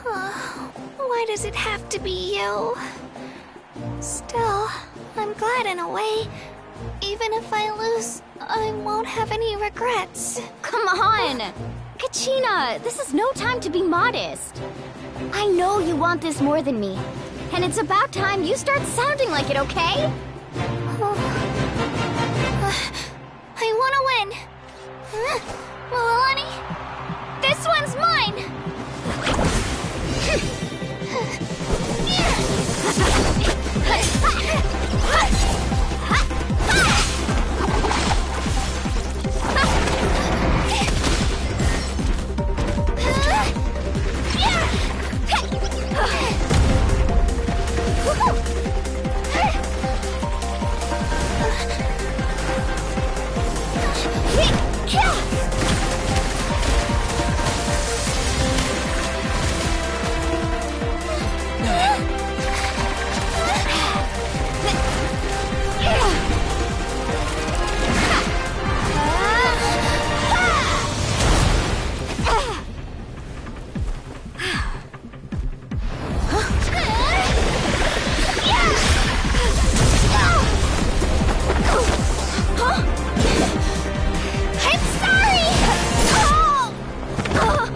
Speaker 6: Why does it have to be you? Still, I'm glad in a way. Even if I lose, I won't have any regrets.
Speaker 13: Come on! Kachina, this is no time to be modest. I know you want this more than me. And it's about time you start sounding like it, okay?
Speaker 6: I want to win. Moalani, this one's mine! I'm sorry! Oh! Oh!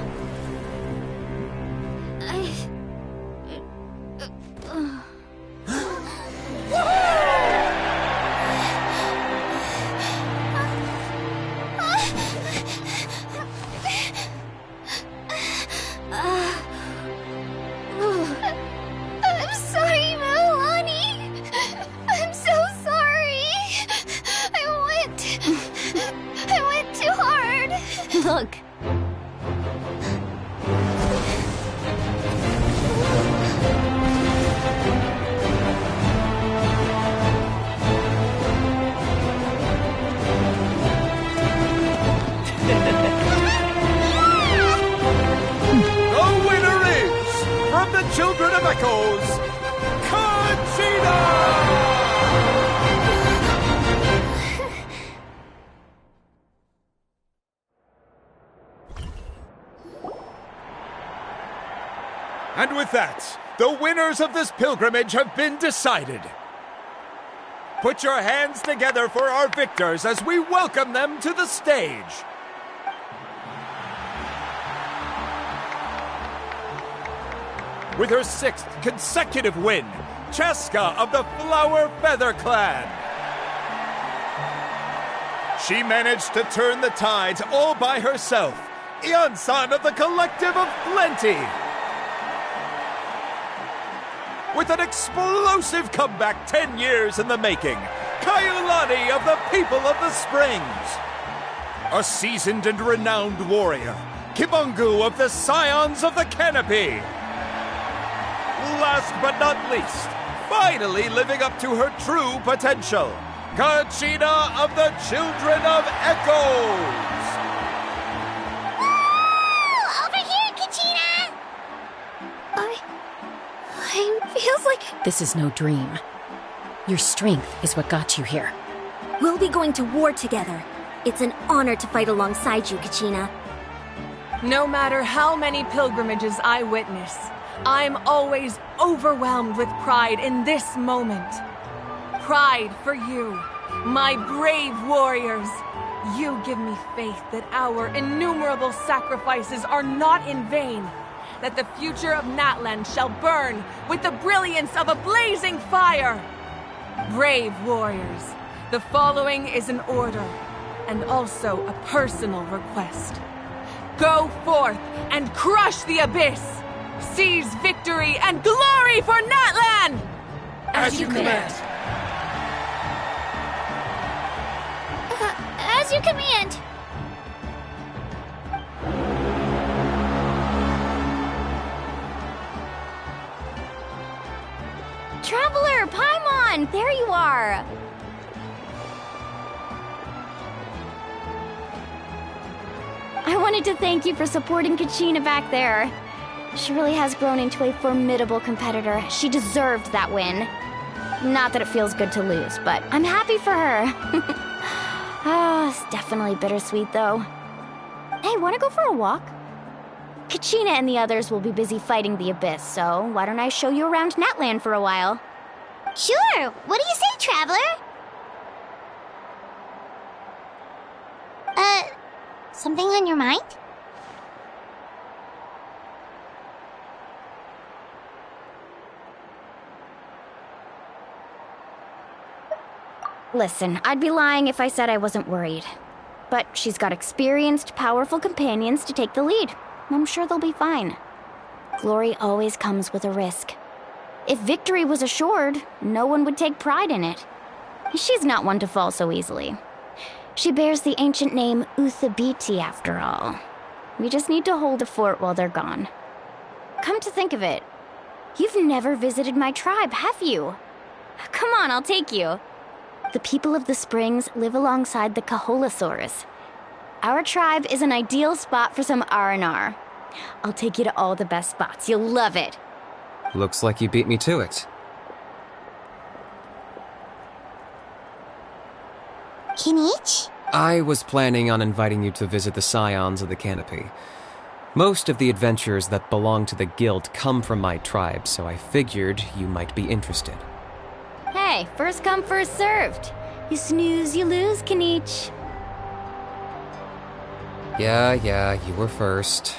Speaker 6: I'm sorry, Milani. I'm so sorry. I went too hard.
Speaker 13: Look.
Speaker 3: The winner is, from the Children of Echoes, Conchita! And with that, the winners of this pilgrimage have been decided. Put your hands together for our victors as we welcome them to the stage. With her 6th consecutive win, Cheska of the Flower Feather Clan. She managed to turn the tides all by herself. Ian-san of the Collective of Plenty. With an explosive comeback 10 years in the making, Kaiulani of the People of the Springs. A seasoned and renowned warrior, Kibungu of the Scions of the Canopy. Last but not least, finally living up to her true potential, Kachina of the Children of Echoes!
Speaker 6: Woo! Over here, Kachina! I feels like...
Speaker 5: This is no dream. Your strength is what got you here. We'll be going to war together. It's an honor to fight alongside you, Kachina.
Speaker 19: No matter how many pilgrimages I witness, I'm always overwhelmed with pride in this moment. Pride for you, my brave warriors. You give me faith that our innumerable sacrifices are not in vain, that the future of Natlan shall burn with the brilliance of a blazing fire. Brave warriors, the following is an order, and also a personal request. Go forth and crush the abyss! Seize victory and glory for Natlan!
Speaker 23: As you command.
Speaker 6: As you command.
Speaker 13: Traveler, Paimon, there you are. I wanted to thank you for supporting Kachina back there. She really has grown into a formidable competitor. She deserved that win. Not that it feels good to lose, but I'm happy for her. It's definitely bittersweet, though. Hey, wanna go for a walk? Kachina and the others will be busy fighting the Abyss, so why don't I show you around Natlan for a while?
Speaker 1: Sure. What do you say, Traveler? Something on your mind?
Speaker 13: Listen, I'd be lying if I said I wasn't worried. But she's got experienced, powerful companions to take the lead. I'm sure they'll be fine. Glory always comes with a risk. If victory was assured, no one would take pride in it. She's not one to fall so easily. She bears the ancient name Uthabiti, after all. We just need to hold the fort while they're gone. Come to think of it, you've never visited my tribe, have you? Come on, I'll take you. The people of the Springs live alongside the Kaholasaurus. Our tribe is an ideal spot for some R&R. I'll take you to all the best spots. You'll love it.
Speaker 12: Looks like you beat me to it.
Speaker 1: Kinich?
Speaker 12: I was planning on inviting you to visit the Scions of the Canopy. Most of the adventurers that belong to the guild come from my tribe, so I figured you might be interested.
Speaker 13: Hey, first come, first served. You snooze, you lose, Kanich.
Speaker 12: Yeah, you were first.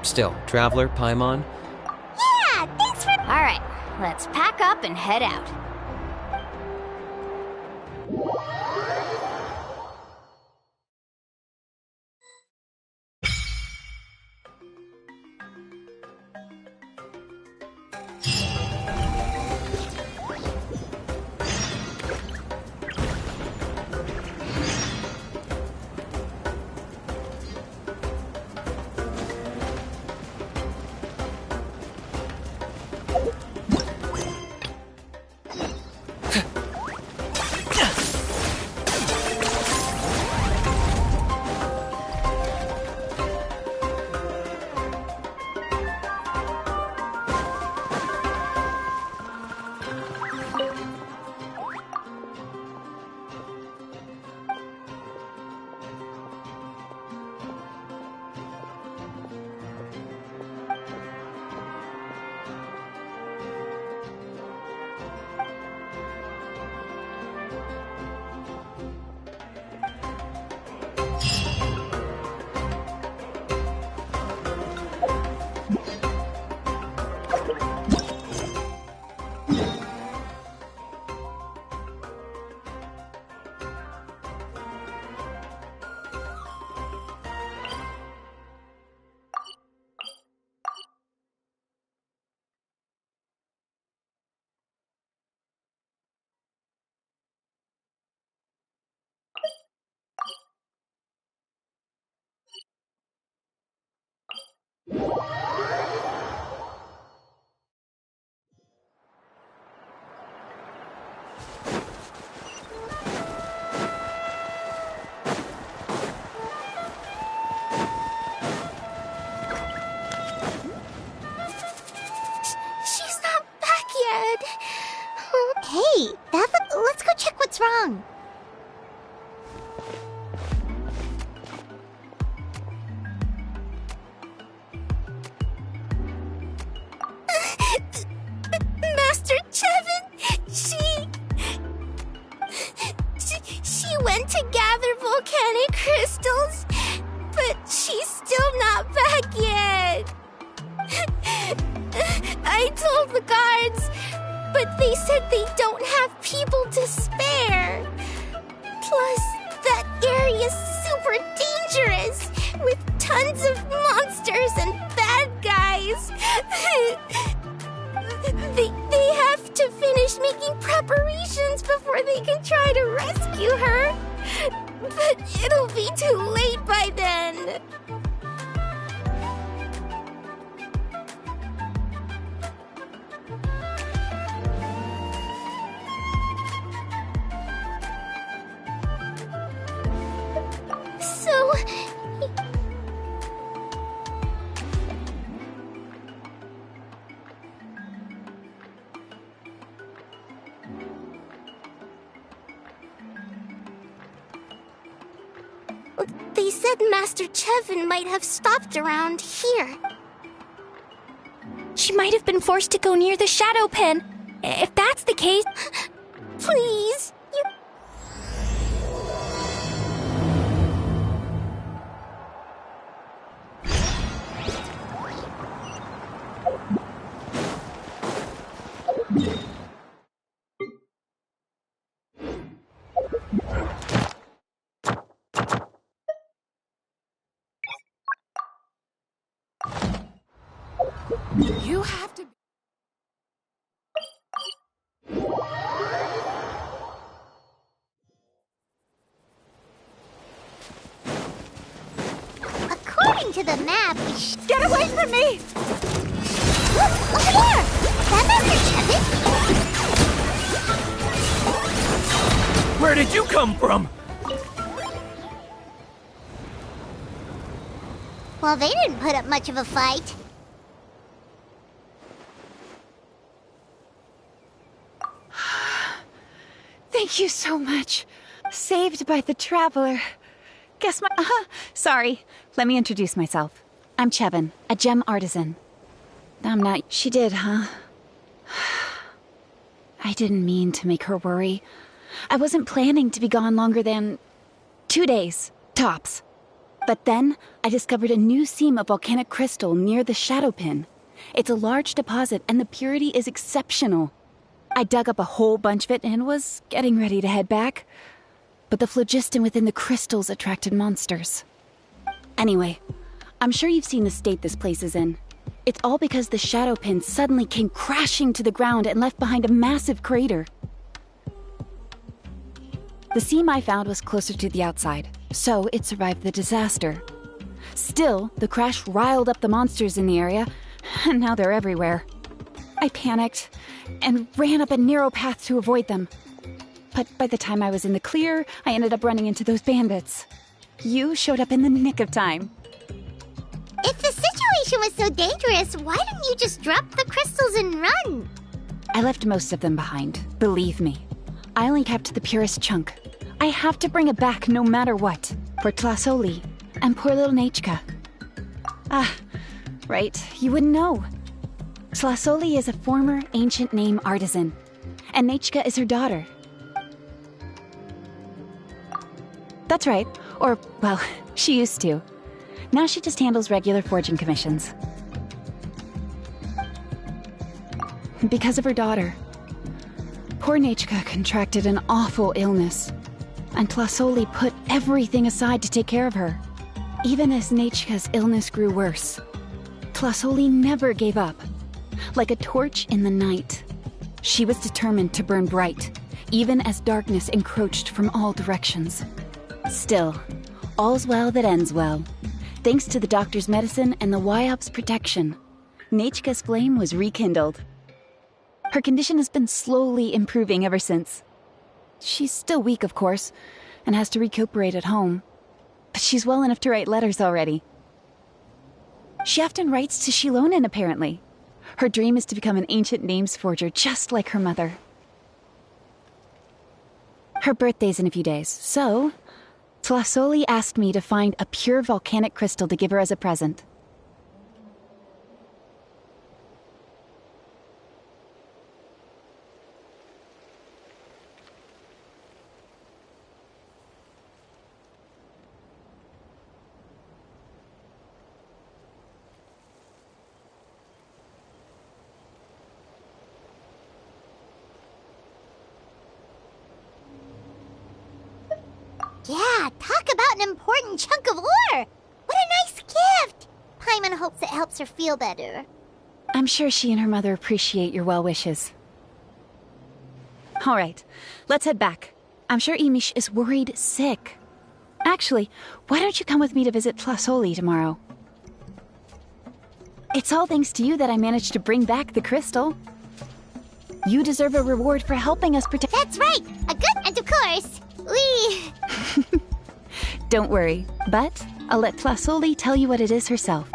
Speaker 12: Still, Traveler, Paimon?
Speaker 13: Yeah, thanks for... Alright, let's pack up and head out.
Speaker 1: She's not back yet. Hey, let's go check what's wrong.
Speaker 6: Master Chevin, she went to gather volcanic crystals, but she's still not back yet. I told the guards, but they said they don't have people to spare. Plus, that area's super dangerous, with tons of monsters and bad guys. They have to finish making preparations before they can try to rescue her. But it'll be too late by then. So... They said Master Chevin might have stopped around here.
Speaker 5: She might have been forced to go near the shadow pen. If that's the case...
Speaker 6: Please,
Speaker 10: You have to...
Speaker 1: According to the map, we
Speaker 4: Get away from me!
Speaker 1: Look, over there! Is that Master Chevin?
Speaker 21: Where did you come from?
Speaker 1: Well, they didn't put up much of a fight.
Speaker 8: Thank you so much. Saved by the Traveler. Guess my... sorry. Let me introduce myself. I'm Chevin, a gem artisan. I'm not... She did, huh? I didn't mean to make her worry. I wasn't planning to be gone longer than 2 days, tops. But then, I discovered a new seam of volcanic crystal near the Shadow Pin. It's a large deposit, and the purity is exceptional. I dug up a whole bunch of it and was getting ready to head back. But the phlogiston within the crystals attracted monsters. Anyway, I'm sure you've seen the state this place is in. It's all because the Shadow Pin suddenly came crashing to the ground and left behind a massive crater. The seam I found was closer to the outside, so it survived the disaster. Still, the crash riled up the monsters in the area, and now they're everywhere. I panicked and ran up a narrow path to avoid them. But by the time I was in the clear, I ended up running into those bandits. You showed up in the nick of time.
Speaker 1: If the situation was so dangerous, why didn't you just drop the crystals and run?
Speaker 8: I left most of them behind, believe me. I only kept the purest chunk. I have to bring it back no matter what. For Tlasoli and poor little Nechka. Ah, right, you wouldn't know. Tlasoli is a former ancient name artisan, and Nechka is her daughter. That's right, or, well, she used to. Now she just handles regular forging commissions. Because of her daughter. Poor Nechka contracted an awful illness, and Tlasoli put everything aside to take care of her. Even as Nechka's illness grew worse, Tlasoli never gave up. Like a torch in the night, she was determined to burn bright, even as darkness encroached from all directions. Still, all's well that ends well. Thanks to the doctor's medicine and the Wyop's protection, Nechka's flame was rekindled. Her condition has been slowly improving ever since. She's still weak, of course, and has to recuperate at home. But she's well enough to write letters already. She often writes to Shilonen, apparently. Her dream is to become an ancient names forger, just like her mother. Her birthday's in a few days, so Tlasoli asked me to find a pure volcanic crystal to give her as a present.
Speaker 1: Yeah, talk about an important chunk of ore! What a nice gift! Paimon hopes it helps her feel better.
Speaker 8: I'm sure she and her mother appreciate your well wishes. All right, let's head back. I'm sure Imish is worried sick. Actually, why don't you come with me to visit Tlasoli tomorrow? It's all thanks to you that I managed to bring back the crystal. You deserve a reward for helping us protect—
Speaker 1: That's right! A good, and of course, we...
Speaker 8: Don't worry, but I'll let Tlasoli tell you what it is herself.